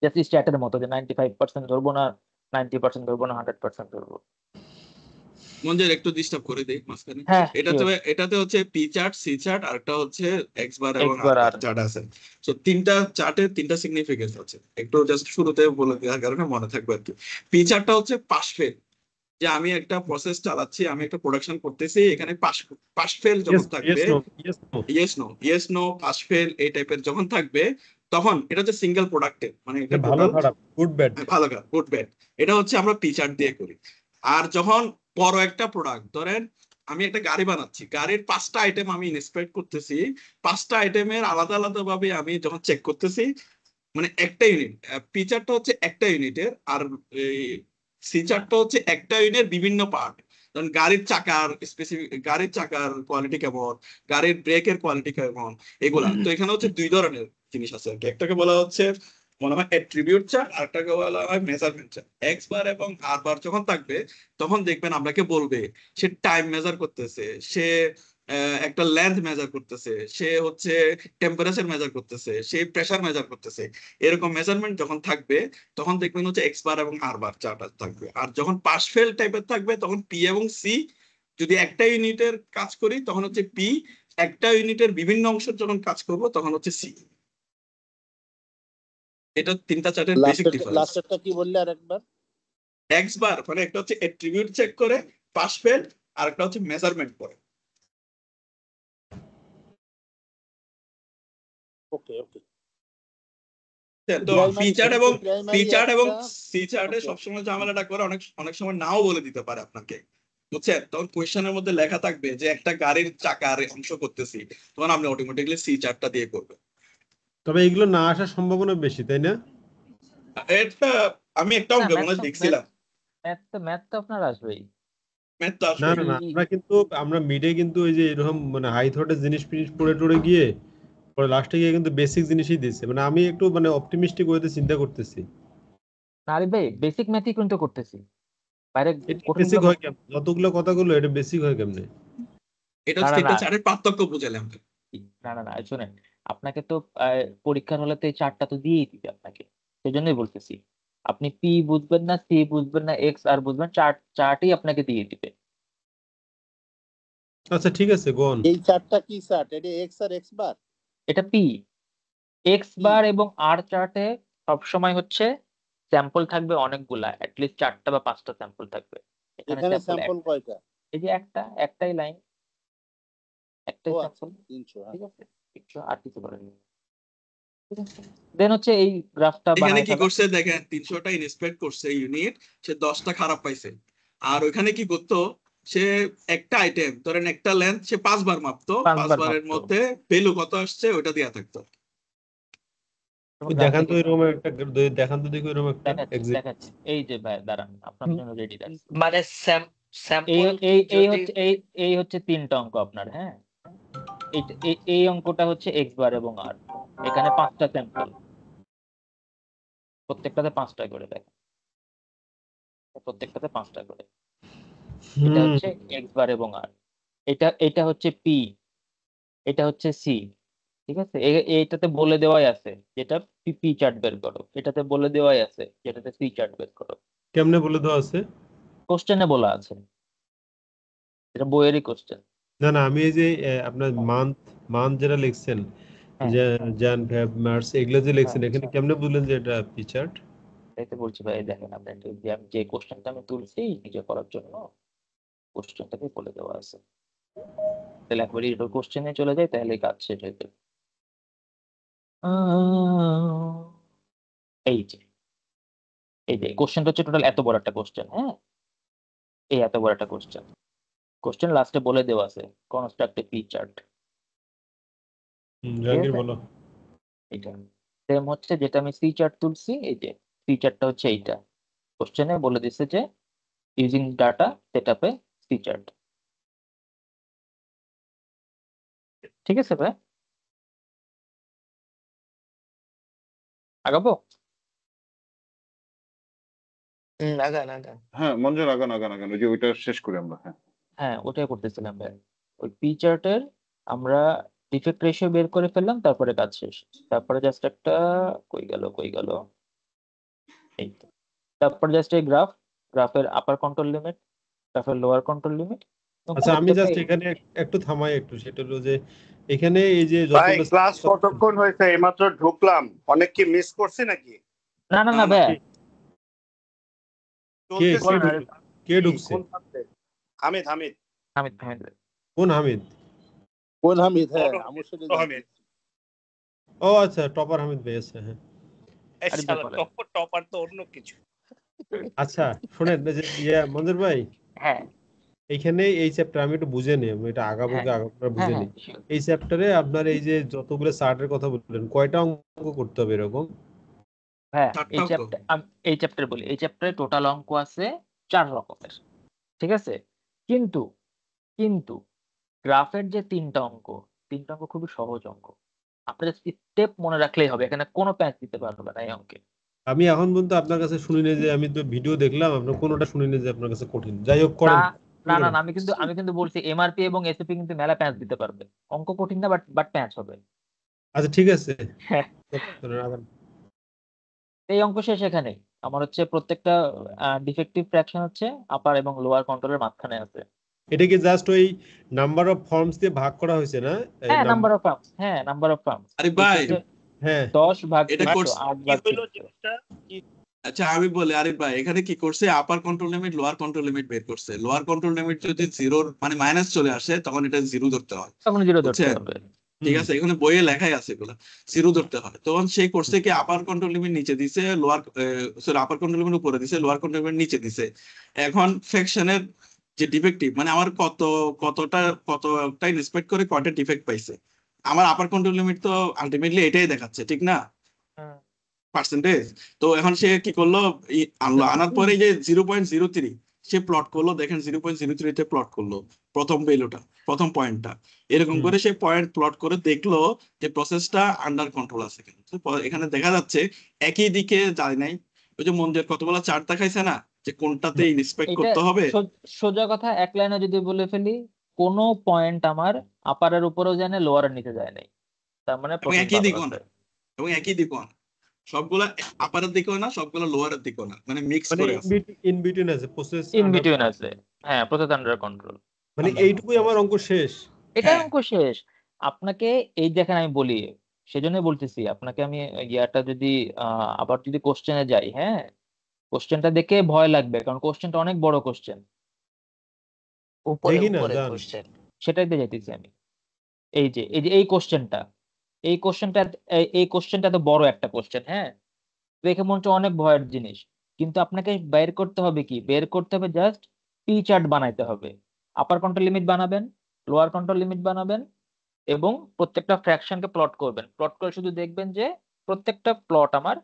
জাস্ট স্ট্যাটের মতো যে 95% ধরবো না, 90% ধরবো না, 100% ধরবো। মঞ্জুর একটু ডিস্টার্ব করে দেই মাঝখানে। হ্যাঁ এটাতে হচ্ছে পি চার্ট, সি চার্ট, আর একটা হচ্ছে এক্স বার এবং এক্স বার আর আর চার্ট আছে। তো তিনটা চার্টের তিনটা সিগনিফিকেন্স আছে, একটু জাস্ট শুরুতে বলে দেওয়ার কারণে মনে থাকবে আর কি। পি চার্টটা হচ্ছে পাস ফেল, যে আমি একটা প্রসেস চালাচ্ছি, আমি একটা প্রোডাকশন করতেছি, এখানে পাস ফেল যখন থাকবে, ইয়েস নো পাস ফেল এই টাইপের যখন থাকবে, তখন এটা হচ্ছে সিঙ্গেল প্রোডাক্টের, মানে এটা ভালো টোটাল খারাপ, গুড ব্যাড। ভালো কাজ, গুড ব্যাড, এটা হচ্ছে আমরা পি চার্ট দিয়ে করি। আর যখন বড় একটা প্রোডাক্ট, ধরেন আমি একটা গাড়ি বানাচ্ছি, গাড়ির 5টা আইটেম আমি ইন্সপেক্ট করতেছি, 5টা আইটেমের আলাদা আলাদা ভাবে আমি যখন চেক করতেছি, মানে একটা ইউনিট, পি চার্টটা হচ্ছে একটা ইউনিটের, আর সি চার্টটা হচ্ছে একটা ইউনিটের বিভিন্ন পার্ট। যেমন গাড়ির চাকার কোয়ালিটি কেমন, গাড়ির ব্রেকের কোয়ালিটি কেমন, এগুলা। তো এখানে হচ্ছে দুই ধরনের জিনিস আছে আর কি, একটাকে বলা হচ্ছে মনে হয় অ্যাট্রিবিউট চার্ট, আরেকটাকে বলা হয় মেজারমেন্ট চার্ট। এক্স বার এবং আর বার যখন থাকবে তখন দেখবেন আপনাকে বলবে সে টাইম মেজার করতেছে, সে একটা লেন্থ মেজার করতেছে, সে হচ্ছে টেম্পারেচার মেজার করতেছে, সে প্রেসার মেজার করতেছে। এরকম মেজারমেন্ট যখন থাকবে তখন দেখবেন হচ্ছে এক্স বার এবং আর বার চার্ট থাকবে। আর যখন পাস ফেল টাইপের থাকবে তখন পি এবং সি। যদি একটা ইউনিটের কাজ করি তখন হচ্ছে পি, একটা ইউনিটের বিভিন্ন অংশের যখন কাজ করব তখন হচ্ছে সি। এটা তিনটা চার্টের বেসিক ডিফারেন্স। লাস্টেরটা কি বললে আরেকবার? এক্স বার মানে একটা হচ্ছে অ্যাট্রিবিউট চেক করে পাস ফেল, আর একটা হচ্ছে মেজারমেন্ট করে। ওকে ওকে। তো ফিচার এবং ফিচার এবং একটা সি চার্টে Okay. সবসময় ঝামেলাটা করে, অনেক অনেক সময় নাও বলে দিতে পারে আপনাকে, বুঝছেন? তখন কোয়েশ্চেনের মধ্যে লেখা থাকবে যে একটা গাড়ির চাকার অংশ করতেছি, তখন আপনি অটোমেটিকলি সি চার্টটা দিয়ে করবেন। তবে এগুলো না আসার সম্ভাবনা বেশি, তাই না? এটা আমি একটা অঙ্ক মনে হয় দেখছিলাম। ম্যাথ তো আপনার আসবেই। ম্যাথ তো না আসবে। না না, আমরা মিডে কিন্তু ওই যে এরকম মানে হাই থটের জিনিস ফিনিস পড়ে টড়ে গিয়ে পরে লাস্টে গিয়ে কিন্তু বেসিক জিনিসই দিচ্ছে। মানে আমি একটু মানে অপটিমিস্টিক ওয়েতে চিন্তা করতেছি। আরে ভাই বেসিক ম্যাথই কিন্তু করতেছি, বাইরে এটা কঠিন বেসিক হয় কেমন? যতগুলো কথাগুলো এটা বেসিক হয় কেমনে? এটা না হচ্ছে না তিনটা না চার্টের পার্থক্য বুঝালাম। না না না শুনেন, আপনাকে তো পরীক্ষার হলে তো এই চার্টটা তো দিয়েই দিবে আপনাকে, সেজন্যই বলতেছি। আপনি পি বুঝবেন না, সি বুঝবেন না, এক্স আর বুঝবেন, চার্টই আপনাকে দিয়ে দিবে। আচ্ছা ঠিক আছে, গোন। এই চারটা কি চার্ট? এটা এক্স আর এক্স বার? এটা পি, এক্স বার এবং আর চার্টে সবসময় হচ্ছে স্যাম্পল থাকবে অনেকগুলা, অ্যাটলিস্ট 4টা বা 5টা স্যাম্পল থাকবে। এখানে এখানে স্যাম্পল স্যাম্পল কয়টা? এই যে একটাই লাইন, একটাই ও স্যাম্পল। 300। ঠিক আছে, কিছু আর কিছু করেন। ঠিক আছে, দেন হচ্ছে এই গ্রাফটা এখানে বানায় কি ফেলা। করছে দেখেন, 300টা ইন্সপেক্ট করছে ইউনিট, সে 10টা খারাপ পাইছে। আর ওইখানে কি করতো, সে একটা আইটেম ধরেন একটা লেন্থ সে 5 বার মাপতো, 5 5বার বারের মাপতো। মধ্যে ভ্যালু কত আসছে ওটা দেয়া থাকতো। দেখান তো এরকম একটা, দেখান তো দেখি এরকম একটা এক্সিট। দেখাচ্ছি এই যে ভাই দাঁড়ান, আপনার জন্য রেডি আছে। মানে এই স্যাম্পল এই এই যদি হচ্ছে এই হচ্ছে 3টা অঙ্ক আপনার। হ্যাঁ, এই অঙ্কটা হচ্ছে এক্স বার এবং আর, এখানে 5টা স্যাম্পল, প্রত্যেকটাতে 5টা করে দেখেন, প্রত্যেকটাতে 5টা করে। এটা হচ্ছে এক্স বার এবং আর, এটা হচ্ছে পি, এটা হচ্ছে সি। ঠিক আছে, এইটাতে বলে দেওয়াই আছে যেটা পি চার্ট বের করো, এটাতে বলে দেওয়াই আছে যেটাতে সি চার্ট বের করো। কেমনে বলে দেওয়া আছে? কোশ্চেনে বলা আছে, এটা বইয়েরই কোশ্চেন। না না, আমি এই যে আপনার মান্থ যেটা লিখছেন, হ্যাঁ যে jan feb march এগুলো যে লিখছেন, হ্যাঁ, এখানে কেমনে বুঝলেন যে এটা পি চার্ট? তাই তো বলছি ভাই, দেখেন আপনি যে কোশ্চেনটা আমি তুলছি নিজে করার জন্য, কোশ্চেনটাকে বলে দেওয়া আছে। তাহলে একবারই এটা কোশ্চেনে চলে যায়, তাহলে কাজ শেষ হয়ে যাবে। এই যে কোশ্চেনটা হচ্ছে টোটাল এত বড় একটা কোশ্চেন। হ্যাঁ, এই এত বড় একটা কোশ্চেন লাস্টে বলে দেওয়া আছে construct A P chart. Jahangir বলো। এটা সেম হচ্ছে যেটা আমি সি চার্ট তুলছি, এই যে সি চার্টটা হচ্ছে এইটা, কোশ্চেনে বলে দিচ্ছে যে ইউজিং ডাটা সেটআপে সি চার্ট। ঠিক আছে ভাই, আগাবো? আগান আগান। হ্যাঁ মঞ্জুর, আগান আগান আগান, ওই যে ওইটা শেষ করি আমরা। হ্যাঁ হ্যাঁ, ওটাই করতেছিলাম ভাই। ওই পি চার্টের আমরা ডিফেক্ট রেশিও বের করে ফেললাম, তারপরে কাজ শেষ। তারপরে জাস্ট একটা কই গেল এই তো। তারপরে জাস্ট এই গ্রাফের আপার কন্ট্রোল লিমিট, গ্রাফের লোয়ার কন্ট্রোল লিমিট। আচ্ছা আমি জাস্ট এখানে একটু থামাই একটু, সেটা হলো যে এখানে এই যে ভাই যতগুলো ক্লাস কতক্ষণ হয়েছে? এইমাত্র ঢুকলাম, অনেক কি মিস করছি নাকি? না না না ভাই, কে ঢুকছে? হামিদ হামিদ হামিদ হামিদ কোন হামিদ? কোন হামিদ? হ্যাঁ আমার সাথে হামিদ। ও আচ্ছা, টপার হামিদ ভাই আছে। হ্যাঁ টপার তো অন্য কিছু। আচ্ছা শোনেন মঞ্জুর ভাই, হ্যাঁ এইখানে এই চ্যাপ্টার আমি একটু বুঝে নিই, আমি এটা আগাবো বুঝে নিই। এই চ্যাপ্টারে আপনার এই যে যতগুলো চার্টের কথা বললেন, কয়টা অঙ্ক করতে হবে এরকম? হ্যাঁ, এই চ্যাপ্টার বলি, এই চ্যাপ্টারে টোটাল অঙ্ক আছে 4 রকমের। ঠিক আছে, কিন্তু কিন্তু গ্রাফের যে 3টা অঙ্ক খুবই সহজ অঙ্ক। আপনার স্টেপ মনে রাখলেই হবে, এখানে কোনো প্যাঁচ দিতে পারবে না এই অঙ্কে। আমি এখন পর্যন্ত আপনার কাছে শুনিনি যে, আমি তো ভিডিও দেখলাম আপনার কোনোটা শুনিনি যে আপনার কাছে কঠিন। যাই হোক না করেন। না না না, আমি কিন্তু বলছি এমআরপি এবং এসএপি কিন্তু মেলা প্যাঁচ দিতে পারবে, অঙ্ক কঠিন না, বাট প্যাঁচ হবে। আচ্ছা ঠিক আছে। হ্যাঁ, এই অঙ্ক শেষ এখানে। আমার হচ্ছে প্রত্যেকটা ডিফেক্টিভ ফ্র্যাকশন হচ্ছে আপার এবং লোয়ার কন্ট্রোলের মাঝখানে আছে। এটা কি জাস্ট ওই নাম্বার অফ ফর্মস দিয়ে ভাগ করা হয়েছে না? হ্যাঁ, নাম্বার অফ ফার্মস, হ্যাঁ নাম্বার অফ ফার্মস। আরে ভাই, হ্যাঁ 10 ভাগ এটা 300, করছে 8 ভাগ 300। আচ্ছা আমি বলি আরিফ ভাই, এখানে কি করছে, আপার control limit lower control limit বের করছে। লোয়ার কন্ট্রোল লিমিট যদি জিরোর মানে মাইনাস চলে আসে তখন এটা জিরো ধরতে হয়, তখন 0 ধরতে বুঝছেন? হবে। ঠিক আছে, এখানে বইয়ে লেখাই আছে এগুলা জিরো ধরতে হয়। তখন সেই করছে কি, আপার কন্ট্রোল লিমিট নিচে দিছে, লোয়ার সরি আপার কন্ট্রোল লিমিট উপরে দিছে, লোয়ার কন্ট্রোল লিমিট নিচে দিছে। এখন ফ্র্যাকশনের যে ডিফেক্টিভ মানে আমার কতটা ইন্সপেক্ট করে কয়টা ডিফেক্ট পাইছে, আমার আপার কন্ট্রোল লিমিট তো আলটিমেটলি এটাই দেখাচ্ছে, ঠিক না? হুম। পার্সেন্টেজ। তো এখন সে কি করলো, আনলো, আনার পরে যে 0.03 সে প্লট করলো, দেখেন 0.03 তে প্লট করলো প্রথম ভ্যালুটা, প্রথম পয়েন্টটা। এরকম করে সে পয়েন্ট প্লট করে দেখলো যে প্রসেসটা আন্ডার কন্ট্রোল আছে কিনা। তো এখানে দেখা যাচ্ছে একই দিকে যায় নাই। ওই যে মন্দির কতগুলো চার্ট দেখাইছে না, যে কোনটাতে ইন্সপেক্ট এটা করতে হবে। সোজা কথা এক লাইনে যদি বলে ফেলি, কোনো পয়েন্ট আমার আপারের উপরেও যায় না, লোয়ারের নিচে যায় নাই, তার মানে এবং প্রসেস একই ভালো দিকও আছে। না, এবং একই দিকও না, সবগুলা আপারের দিকেও না, সবগুলা লোয়ারের দিকেও না, মানে মিক্স মানে করে আছে। ইন বিটুইন আছে, প্রসেস ইন বিটুইন আছে, হ্যাঁ প্রসেস আন্ডার কন্ট্রোল। মানে এইটুকুই আমার অঙ্ক শেষ। এটাই হ্যাঁ। অঙ্ক শেষ। আপনাকে এই দেখেন আমি বলি, সেজন্য বলতেছি আপনাকে আমি ইয়াটা যদি আবার যদি কোশ্চেনে যাই, হ্যাঁ কোশ্চেনটা দেখে ভয় লাগবে, কারণ কোশ্চেনটা অনেক বড় কোশ্চেন। উপরে দেখি না, উপরে যান। কোশ্চেন। সেটাই দিয়ে যাইতেছি আমি। এই কোশ্চেনটা, এই কোশ্চেনটা তো বড় একটা কোশ্চেন, হ্যাঁ দেখে মনে হচ্ছে অনেক ভয়ের জিনিস, কিন্তু আপনাকে বের করতে হবে কি, বের করতে হবে জাস্ট পি চার্ট বানাইতে হবে। আপার কন্ট্রোল লিমিট বানাবেন, লোয়ার কন্ট্রোল লিমিট বানাবেন, এবং প্রত্যেকটা ফ্র্যাকশনকে প্লট করবেন। প্লট করে শুধু দেখবেন যে প্রত্যেকটা প্লট আমার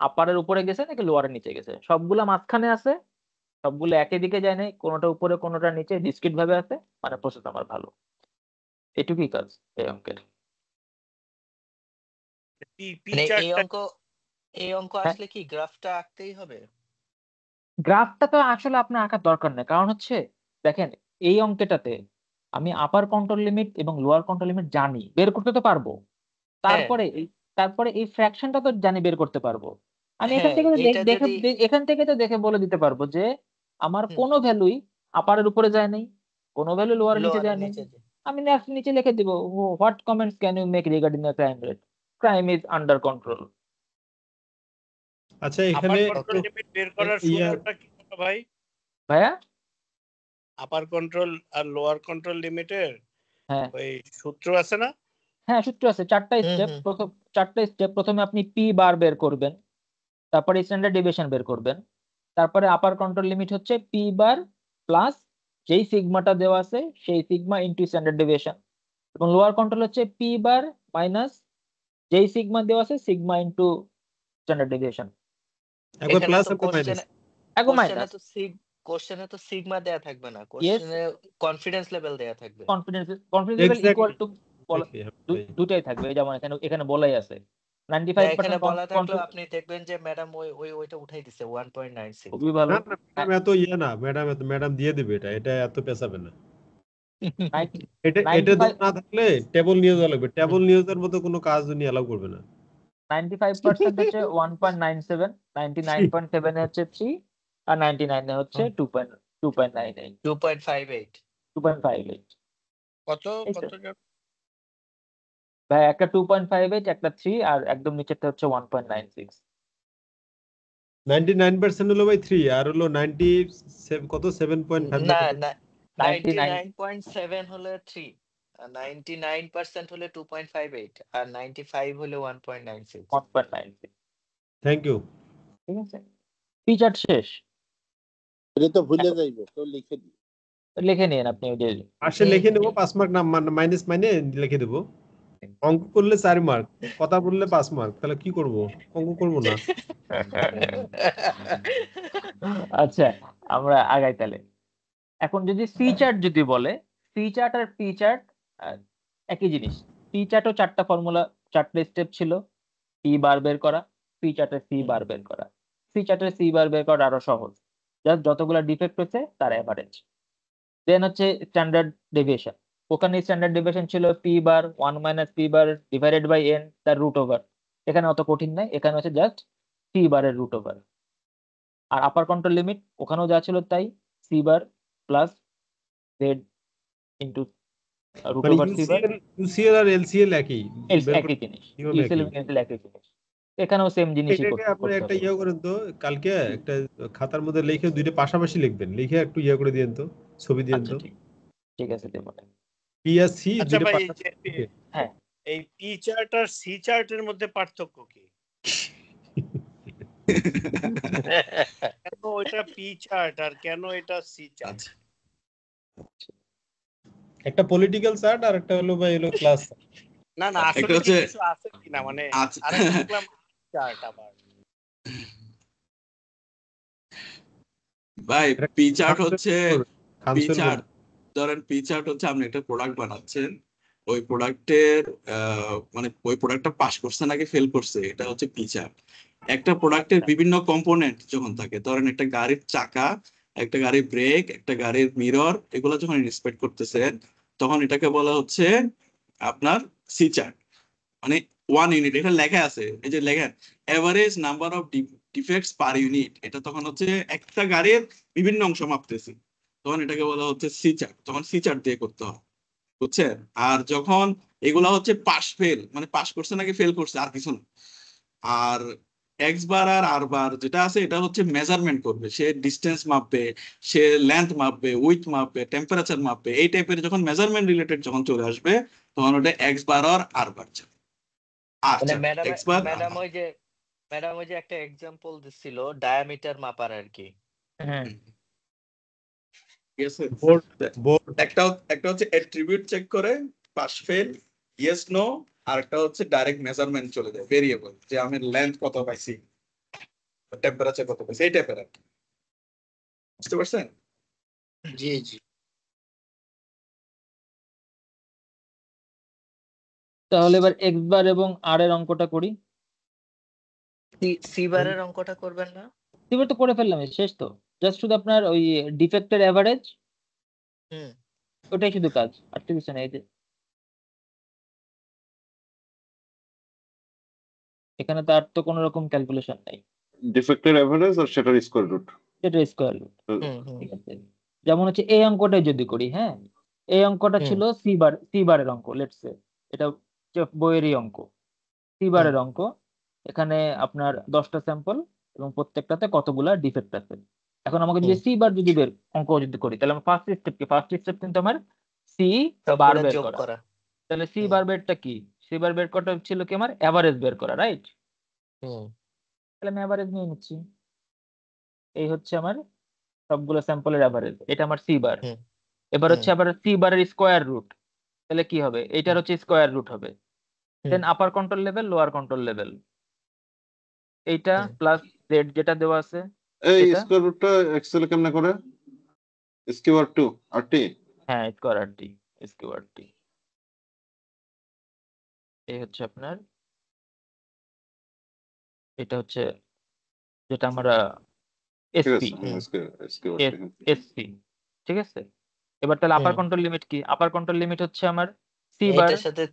আপারের উপরে গেছে নাকি লোয়ারের নিচে গেছে। সবগুলা মাঝখানে আছে, সবগুলো একই দিকে যায় নাই, কোনোটা উপরে কোনোটা নিচে ডিসক্রিট ভাবে আছে, মানে প্রসেস আমার ভালো। এটুকুই কাজ এই অঙ্কের। মানে এই অঙ্ক হ্যাঁ, আসলে কি গ্রাফটা আঁকতেই হবে? গ্রাফটা তো আসলে আপনার আঁকার দরকার নেই, কারণ হচ্ছে দেখেন এই অঙ্কটাতে আমি আপার কন্ট্রোল লিমিট এবং লোয়ার কন্ট্রোল লিমিট জানি, বের করতে তো পারবো। হ্যাঁ তারপরে এই ফ্র্যাকশনটা তো জানি বের করতে পারবো। আমি এখান হ্যাঁ, থেকে তো এটা দেখে যদি এখান থেকে তো দেখে বলে দিতে পারবো যে আমার হুম, কোনো ভ্যালুই আপারের উপরে যায় নাই, কোনো ভ্যালু লোয়ারের নিচে লোয়ারের যায় নাই। নিচে যে আমি নেক্সট নিচে লিখে দিব, what comments can you make regarding the crime rate, crime is under control. আচ্ছা এখানে কন্ট্রোল লিমিট বের করার ইয়া সূত্রটা কি হলো ভাই? ভাইয়া আপার কন্ট্রোল আর লোয়ার কন্ট্রোল লিমিটের হ্যাঁ ওই সূত্র আছে না? হ্যাঁ সূত্র আছে, চারটা হুম স্টেপ। হুম চারটা স্টেপ, প্রথমে আপনি পি বার বের করবেন, তারপরে স্ট্যান্ডার্ড ডেভিয়েশন বের করবেন, তারপরে আপার কন্ট্রোল লিমিট হচ্ছে পি বার প্লাস যেই সিগমাটা দেওয়া আছে সেই সিগমা ইনটু স্ট্যান্ডার্ড ডেভিয়েশন, এবং লোয়ার কন্ট্রোল হচ্ছে পি বার মাইনাস যেই সিগমা দেওয়া আছে সিগমা ইনটু স্ট্যান্ডার্ড ডেভিয়েশন। একবার এখানে প্লাস তো একবার মাইনাস। এখন কোশ্চেনে মাইনাস, তো কোশ্চেনে তো সিগমা দেয়া থাকবে না, ইয়েস কোশ্চেনে কনফিডেন্স লেভেল দেয়া থাকবে। Confidence level equal to exactly. দুটাই থাকবে, যেমন এখানে বলাই আছে না 95% এখানে বলা থাকলেও আপনি দেখবেন যে ম্যাডাম ওইটা উঠাই দিছে 1.96। খুবই ভালো। না না ম্যাডাম এত ইয়ে না, ম্যাডাম দিয়ে দিবে, এটা এত পেছাবে না। এটা 95 না থাকলে টেবল নিয়ে যাওয়া লাগবে, টেবল নিয়ে যাওয়ার মতো কোনো কাজ উনি অ্যালাউ করবে না। 95% হচ্ছে 1.97, 99.7 এ হচ্ছে 3, আর 99 এ হচ্ছে 2.98, 2.58 2.58। কত এই তো। কত জন? ভাই একটা 2.58, একটা 3, আর একদম নিচেরটা হচ্ছে 1.96। 99% হলো বাই 3 আর হলো 97 কত 7.5 না কত? না 99 99.7 হলে 3, আর 99% হলে 2.58, আর 95 হলে 1.96। 1.96। Thank you. ঠিক আছে, পি চার্ট শেষ। এটা তো ভুলে এখন যাইবে, তো লিখে দিই। লিখে নিন আপনি ওই যে পাশে লিখে নেবো 5 মার্ক, না মাইনাস মাইনে লিখে দেবো। অঙ্ক করলে 4 মার্ক, কথা বললে 5 মার্ক, তাহলে কি করব? অঙ্ক করব না। আচ্ছা আমরা আগাই তাহলে। এখন যদি সি চার্ট যদি বলে, সি চার্ট আর পি চার্ট একই জিনিস। পি চার্টও 4টে স্টেপ ছিল, পি বার বের করা, পি চার্টের সি বার বের করা। পি চার্টের সি বার বের করা আরো সহজ, জাস্ট যতগুলো ডিফেক্ট হচ্ছে তার অ্যাভারেজ। দেন হচ্ছে স্ট্যান্ডার্ড ডেভিয়েশন, ওখানে স্ট্যান্ডার্ড ডেভিয়েশন ছিল P bar 1 minus P bar divided by N তার রুট ওভার। এখানে অত কঠিন নাই, এখানে হচ্ছে জাস্ট সি বারের রুট ওভার। আর আপার কন্ট্রোল লিমিট ওখানেও যা ছিল তাই, C bar plus Z into root মানে ওভার সি বার, ইউসিএল আর এলসিএল একই বের একই জিনিস, কিভাবে ইউসিএল একই? এলসিএল একই জিনিস, এখানেও সেম জিনিসই এটাকে আপনি করতে একটা হবে। ইয়ে করেন তো, কালকে একটা খাতার মধ্যে লিখে দুইটা পাশাপাশি লিখবেন, লিখে একটু ইয়ে করে দিয়েন তো, ছবি দিয়েন আচ্ছা তো, ঠিক আছে দেবো। পি আর সি আচ্ছা দুইটা ভাই, এই পাশাপাশি যে হ্যাঁ এই পি চার্ট আর সি চার্টের মধ্যে পার্থক্য কি? কেন এটা পি চার্ট আর কেন এটা সি চার্ট? আচ্ছা একটা পলিটিক্যাল চার্ট আর একটা হলো ভাই হলো ক্লাস। না না, একটা আসলে কি হচ্ছে কিছু আছে কিনা, মানে আচ্ছা আরেকটা দেখলাম চার্ট আবার। ভাই পি চার্ট হচ্ছে পি খানসেল চার্ট, ধরেন পি চার্ট হচ্ছে আপনি একটা প্রোডাক্ট বানাচ্ছেন, ওই প্রোডাক্টের মানে ওই প্রোডাক্টটা পাস করছে নাকি ফেল করছে, এটা হচ্ছে পি চার্ট। একটা প্রোডাক্টের বিভিন্ন কম্পোনেন্ট যখন থাকে, ধরেন একটা গাড়ির চাকা, একটা গাড়ির ব্রেক, একটা গাড়ির মিরর, এগুলো যখন ইন্সপেক্ট করতেছেন তখন এটাকে বলা হচ্ছে আপনার সি চার্ট। মানে 1 ইউনিট, এটা লেখা আছে, এই যে লেখেন average number of defects per unit, এটা তখন হচ্ছে একটা গাড়ির বিভিন্ন অংশ মাপতেছি, তখন এটাকে বলা হচ্ছে সি চার্ট, তখন সি চার্ট দিয়ে করতে হয়, বুঝছেন? আর যখন এগুলা হচ্ছে পাস ফেল, মানে পাস করছে নাকি ফেল করছে আর কিছু না। আর এক্স বার আর আর বার যেটা আছে এটা হচ্ছে মেজারমেন্ট করবে, সে ডিস্টেন্স মাপবে, সে লেন্থ মাপবে, উইথ মাপবে, টেম্পারেচার মাপবে, এই টাইপের যখন মেজারমেন্ট রিলেটেড যখন চলে আসবে তখন ওটা এক্স বার আর আর বার যাবে। মানে আচ্ছা ম্যাডাম এক্স বার ম্যাডাম ওই যে একটা এক্সাম্পল দিছিল ডায়ামিটার মাপার আর কি। হ্যাঁ ঠিক আছে। বোর্ড বোর্ড একটা হচ্ছে অ্যাট্রিবিউট চেক করে পাস ফেল ইয়েস নো, আর একটা হচ্ছে ডাইরেক্ট মেজারমেন্ট চলে যায়, ভেরিয়েবল, যে আমি লেন্থ কত পাইছি, টেম্পারেচার কত পাইছি, এই টাইপের আর কি। বুঝতে পারছেন? জি জি। তাহলে এবার এক্স বার এবং আর এর অঙ্কটা করি। সি বারের অঙ্কটা করবেন না? এবার তো করে ফেললাম, এই শেষ তো, জাস্ট শুধু আপনার ওই ডিফেক্টের অ্যাভারেজ, হুম ওটাই শুধু কাজ, আর তো কিছু নেই। এই যে এখানে তো আর তো কোনো রকম ক্যালকুলেশন নাই, ডিফেক্টের এভারেজ আর সেটার স্কোয়ার রুট। এটা স্কোয়ার রুট। হুম হুম ঠিক আছে, যেমন হচ্ছে এই অঙ্কটাই যদি করি, হ্যাঁ এই অঙ্কটা হুম ছিল সি বারের অঙ্ক, লেটস সে এটা হচ্ছে বইয়েরই অঙ্ক, সি বারের অঙ্ক। এখানে আপনার 10টা স্যাম্পল এবং প্রত্যেকটাতে কতগুলা ডিফেক্ট আছে। এখন আমাকে যদি হুম সি বার যদি বের অঙ্ক যদি করি, তাহলে আমার ফার্স্ট স্টেপ কিন্তু আমার সি বার সবগুলো বের যোগ করা। করা। তাহলে সি হুম বার বেরটা কি, সি বার বের করাটা ছিল কি আমার এভারেজ বের করা, রাইট? হুম তাহলে আমি এভারেজ নিয়ে নিচ্ছি, এই হচ্ছে আমার সবগুলো স্যাম্পলের এভারেজ, এটা আমার সি বার। হুম এবার হুম হচ্ছে আবার সি বারের স্কোয়ার রুট, তাহলে কি হবে, এটার হচ্ছে স্কোয়ার রুট হবে। Then upper control level, lower control level, এইটা হুম। প্লাস জেড যেটা দেওয়া আছে এই সেটা, স্কোয়ার রুটটা এক্সেল কেমনে করে? স্কিউআর টু আর টি। হ্যাঁ স্কোয়ার আর টি, স্কোয়ার টি, এই হচ্ছে আপনার, এটা হচ্ছে যেটা আমরা ঠিক এসপি, আছে, স্কিউআর টি। এসপি। ঠিক আছে, এবার তাহলে আপার হুম। কন্ট্রোল লিমিট কি, আপার কন্ট্রোল লিমিট হচ্ছে আমার সি বার, এটার সাথে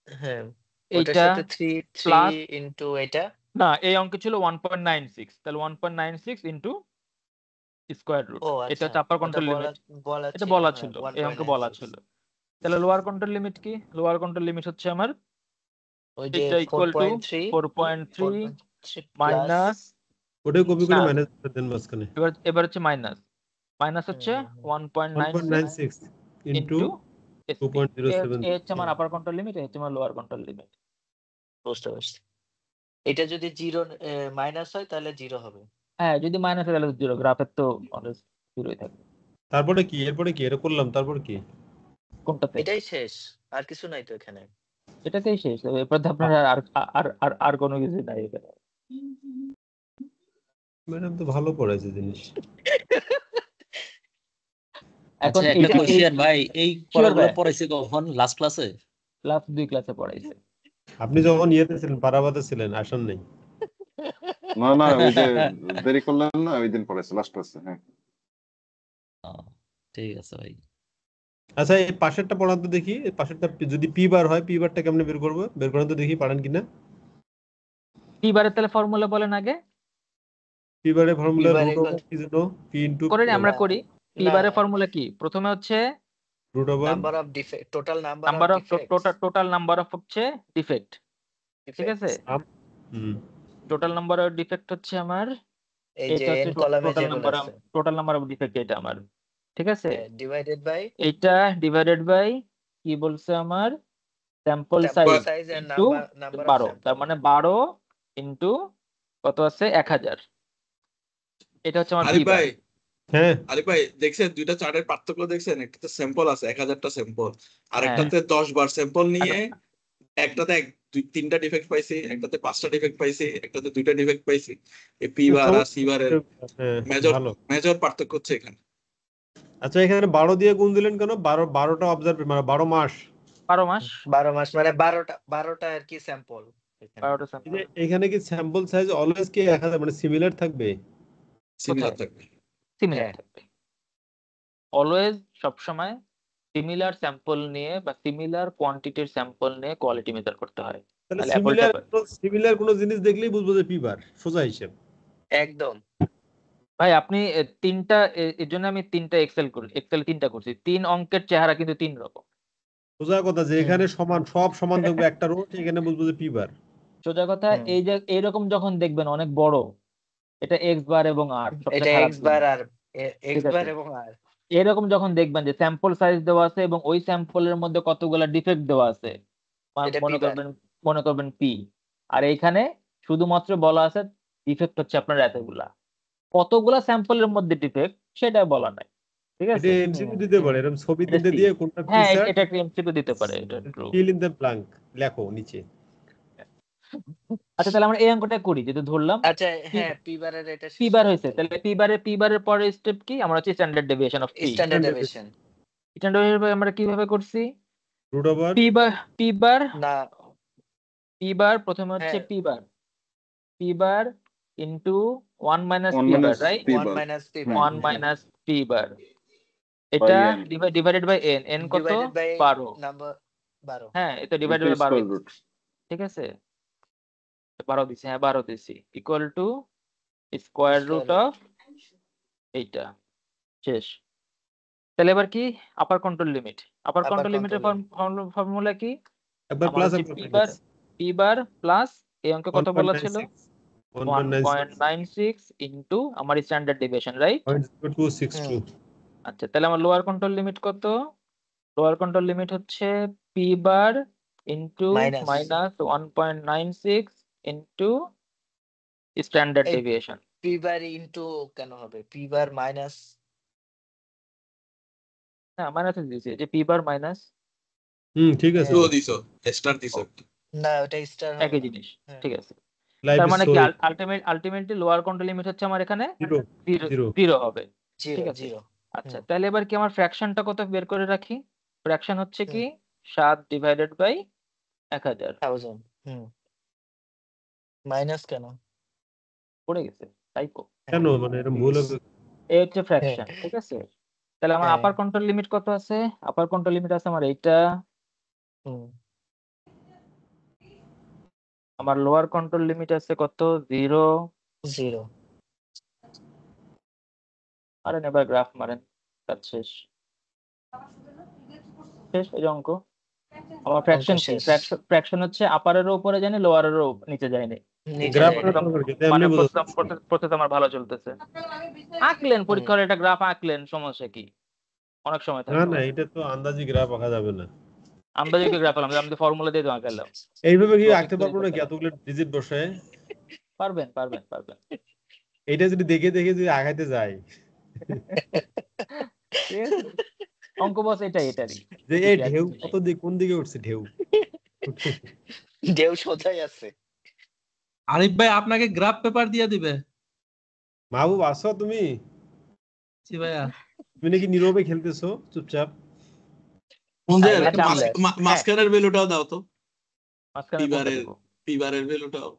হ্যাঁ, ওটার এইটা সাথে 3 প্লাস, ইনটু এটা। না এই অঙ্কে ছিল 1.96, তাহলে 1.96 ইন্টু স্কোয়ার রুট, ও এটা আচ্ছা, হচ্ছে আপার ওটা কন্ট্রোল বলা লিমিট, বলা এটা ছিল, বলা হ্যাঁ ছিল, এই অঙ্কে বলা 1.96। ছিল। তাহলে লোয়ার কন্ট্রোল লিমিট কি, লোয়ার কন্ট্রোল লিমিট হচ্ছে আমার ওই যে এটা ইকুয়াল টু 4.3 4.3 প্লাস মাইনাস, ওটাই কপি করে না মাইনাস করে দেন মাঝখানে। এবার হচ্ছে মাইনাস, মাইনাস হচ্ছে 1.96 1.96 ইনটু ইন্টু এসপি, এই 2.07। হচ্ছে আমার আপার কন্ট্রোল লিমিট, এই হচ্ছে আমার লোয়ার কন্ট্রোল লিমিট। বুঝতে পারছি। এটা যদি জিরো মাইনাস হয় তাহলে জিরো হবে। হ্যাঁ যদি মাইনাস হয় তাহলে জিরো, গ্রাফের তো অলওয়েজ জিরোই থাকবে। তারপরে কি, এরপরে কি, এটা করলাম তারপর কি? কোনটাতে, এটাই শেষ, আর কিছু নাই তো এখানে। এটাতেই শেষ, এরপর তো আপনার আর আর আর আর কোনো কিছু নাই এখানে। ম্যাডাম তো ভালো পড়াইছে জিনিস। এখন আচ্ছা একটা এইটা কোশ্চেন ভাই, এই শিওর পড়াগুলো ভাই, পড়াইছে কখন, লাস্ট ক্লাসে? লাস্ট 2 ক্লাসে পড়াইছে। আপনি যখন ইয়েতে ছিলেন, পারাবাতে ছিলেন, আসেন নাই। না না, ওই যে দেরি করলেন না, ওই দিন পড়েছে, লাস্ট ক্লাসে। হ্যাঁ, ঠিক আছে ভাই। আচ্ছা, এই পাশেরটা পড়ান তো দেখি। এই পাশেরটা যদি পি বার হয়, পি বারটা কেমনে বের করবো? বের করেন তো দেখি, পারেন কিনা। পি বারের তাহলে ফর্মুলা বলেন আগে। পি বারের formula bar root equal over কি জন্য? পি ইনটু করি আমরা না করি। পি না বারের ফর্মুলা কি? প্রথমে হচ্ছে root over number of defect, total number number of of defects total number of হচ্ছে ডিফেক্ট, ঠিক আছে? হুম টোটাল নাম্বার অফ ডিফেক্ট হচ্ছে আমার এই যে এটা হচ্ছে n কলামে টোটাল যেগুলো আছে নাম্বার অফ ডিফেক্ট এটা আমার, ঠিক আছে? ডিভাইডেড বাই এটা ডিভাইডেড বাই কি বলছে আমার sample sample size size and into number of 12, তার স্যাম্পল। মানে 12 ইনটু কত আছে 1000। এটা হচ্ছে আমার আরিফ পি বার। ভাই, হ্যাঁ আরিফ ভাই দেখছেন দুইটা চার্টের পার্থক্য দেখছেন? একটাতে স্যাম্পল আছে 1000টা স্যাম্পল, আর হ্যাঁ একটাতে 10 বার স্যাম্পল নিয়ে একটাতে তিনটা ডিফেক্ট পাইছি, একটাতে 5টা ডিফেক্ট পাইছি, একটাতে 2টা ডিফেক্ট পাইছি। এই পি বার আর সি বারের হ্যাঁ, ভালো। মেজর পার্থক্য হচ্ছে এখানে। আচ্ছা, এখানে 12 দিয়ে গুণ দিলেন কেন? 12টা অবজার্ভ, মানে 12 মাস। 12 মাস 12 মাস মানে 12টা আর কি স্যাম্পল। 12টা এই স্যাম্পল যে এখানে কি স্যাম্পল সাইজ অলওয়েজ কি 1000 মানে সিমিলার থাকবে? সিমিলার থাকবে। সিমিলার হ্যাঁ। থাকবে অলওয়েজ, সবসময় সিমিলার স্যাম্পল নিয়ে বা সিমিলার কোয়ান্টিটির স্যাম্পল নিয়ে কোয়ালিটি মেজার করতে হয়। তাহলে তাহলে সিমিলার কোনো জিনিস দেখলেই বুঝবো যে পি বার, সোজা হিসেব। একদম ভাই আপনি তিনটা এর জন্য আমি তিনটা এক্সেল তিনটা করছি। 3 অঙ্কের চেহারা কিন্তু 3 রকম। সোজা কথা যে এখানে সমান, সব সমান থাকবে একটা রো, এখানে বুঝবো যে পি বার। সোজা কথা এই যে এইরকম যখন দেখবেন অনেক বড়, এটা এক্স বার এবং আর এটা সবচেয়ে খারাপ x বার জিনিস। আর x ঠিক বার আছে, এবং আর এরকম যখন দেখবেন যে স্যাম্পল সাইজ দেওয়া আছে এবং ওই স্যাম্পলের মধ্যে কতগুলা ডিফেক্ট দেওয়া আছে, এটা মনে p বার। করবেন পি, আর এইখানে শুধুমাত্র বলা আছে ডিফেক্ট হচ্ছে আপনার এতগুলা। কতগুলা স্যাম্পলের মধ্যে ডিফেক্ট সেটা বলা নাই, ঠিক এটা আছে? এমসিকিউ দিতে পারে, এরকম ছবি এটা তিনটে C। দিয়ে কোনটা কি হ্যাঁ স্যার, এটা একটা এমসিকিউ দিতে পারে, এটা true. Fill in the blank লেখো নিচে। আচ্ছা তাহলে আমরা এই অঙ্কটা করি, যেহেতু ধরলাম আচ্ছা হ্যাঁ, p বারের এটা পি বার হয়েছে, তাহলে পি বারের পরের স্টেপ কি? আমরা হচ্ছে standard deviation of P. Standard deviation standard deviation আমরা কিভাবে করছি? রুট ওভার পি বার না প্রথমে হচ্ছে হ্যাঁ P bar into 1 minus 1 P bar, minus right? P 1 bar. Minus p হুম, bar 1 minus P bar, by এটা N divided by N, N কত? Divided by 12। নাম্বার 12। হ্যাঁ এটা divided into by 12, square root. ঠিক আছে? 12 দিছি, হ্যাঁ 12 দিছি, equal to square root of এইটা, শেষ। তাহলে এবার কি upper control limit? Upper Upper control লিমিটের control ফর্মুলা কি? একবার আমার প্লাস হচ্ছে একবার পি বার প্লাস এই অঙ্কে কত বলা ছিল? 1.96 1.96 ইনটু আমার স্ট্যান্ডার্ড ডেভিয়েশন, রাইট? 0.262। আচ্ছা তাহলে আমার লোয়ার কন্ট্রোল লিমিট কত? লোয়ার কন্ট্রোল লিমিট হচ্ছে P bar into Minus। Minus 1.96 into standard এই ডেভিয়েশন। p বার ইনটু কেন হবে? p বার মাইনাস হ্যাঁ মাইনাস দিয়েছি, যে পি বার মাইনাস, ঠিক আছে, টু দিছো, স্টার দিছো। না ওটা স্টার হবে একই না। জিনিস, হ্যাঁ। ঠিক আছে। লাইফ তার ইজ মানে সো কি আলটিমেটলি লোয়ার কন্ট্রোল লিমিট হচ্ছে আমার এখানে 0 জিরো হবে, ঠিক 0 আছে? 0 আচ্ছা তাহলে এবার কি আমার ফ্র্যাকশনটা কত বের করে রাখি? ফ্র্যাকশন হচ্ছে কি 7 ডিভাইডেড বাই 1000 1000 মাইনাস কেন? পড়ে গেছে টাইপো, কেন, মানে এরকম ভুল হবে? এই হচ্ছে ফ্র্যাকশন, ঠিক আছে? তাহলে আমার হ্যাঁ। আপার কন্ট্রোল লিমিট কত আছে? আপার কন্ট্রোল লিমিট আছে আমার এইটা, আমার লোয়ার কন্ট্রোল লিমিট আছে কত? 0। আরে এবার গ্রাফ মারেন, কাজ শেষ। শেষ এই যে অঙ্ক। আমার ফ্র্যাকশন কি? শেষ। ফ্র্যাকশন হচ্ছে আপারেরও উপরে যায়নি, লোয়ারেরও নিচে যায়নি। নিচে গ্রাফ যায়নি। মানে প্রসেস আমার ভালো চলতেছে। আঁকলেন পরীক্ষা হলে একটা গ্রাফ আঁকলেন, সমস্যা কি? অনেক সময় না থাকে। না, এটা তো আন্দাজি গ্রাফ আঁকা যাবে না। আন্দাজে কি গ্রাফ আলাম? আমি তো ফর্মুলা দিয়ে তো আঁকালাম। এইভাবে কি আঁকতে পারবো নাকি এতগুলো ডিজিট বসায়? পারবেন। এইটা যদি দেখে দেখে যদি আগাইতে যায়, ঠিক আছে? অঙ্ক বস এটারই যে এই ঢেউ কত দিক কোন দিকে উঠছে, ঢেউ সোজাই আছে। আরিফ ভাই আপনাকে গ্রাফ পেপার দিয়ে দিবে। মাহবুব আসো তুমি? জি ভাইয়া। তুমি নাকি নীরবে খেলতেছো চুপচাপ? মাঝখানের ভ্যালুটাও দাও তো। মাঝখানে কোনটা পিবারের দেবো? পিবারের ভ্যালুটাও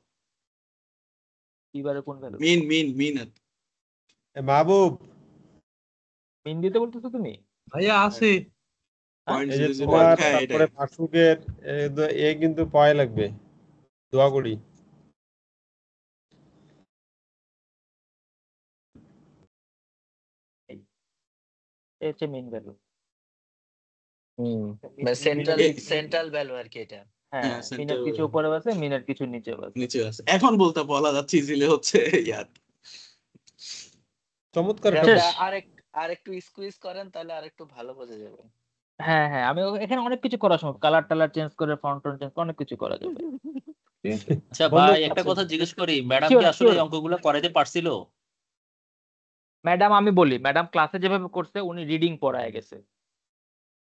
এবারে কোন ভ্যালু? মিন মাহবুব মিন দিতে বলতেছো তুমি? ভাইয়া আছে পয়েন্ট এই যে 0.05 তোমার হ্যাঁ তারপরে এটাই মাসুকের এ কিন্তু পয় লাগবে, দোয়া করি। এই হচ্ছে মিন ভ্যালু। সেন্ট্রাল এ- সেন্ট্রাল ভ্যালু আর কি এটা। হ্যাঁ, হ্যাঁ মিনের সেন্টার কিছু উপরে আছে, মিনের কিছু নিচে আছে। নিচে আছে। এখন বলা যাচ্ছে ইজিলি হচ্ছে ইয়ার চমৎকার এটা একটা শেষ। আরেকটু স্কুইজ করেন তাহলে আরেকটু ভালো বোঝা যাবে। হ্যাঁ হ্যাঁ, আমি এখানে অনেক কিছু করা সম্ভব, কালার টালার চেঞ্জ করে, ফন্ট চেঞ্জ করে অনেক কিছু করা যাবে। ঠিক আছে, আচ্ছা বন্ধু ভাই, একটা কথা জিজ্ঞেস করি, ম্যাডাম শিওর কি আসলে এই শিওর। অঙ্কগুলো করাইতে পারছিল? ম্যাডাম আমি বলি, ম্যাডাম ক্লাসে যেভাবে করছে উনি রিডিং পড়ায় গেছে।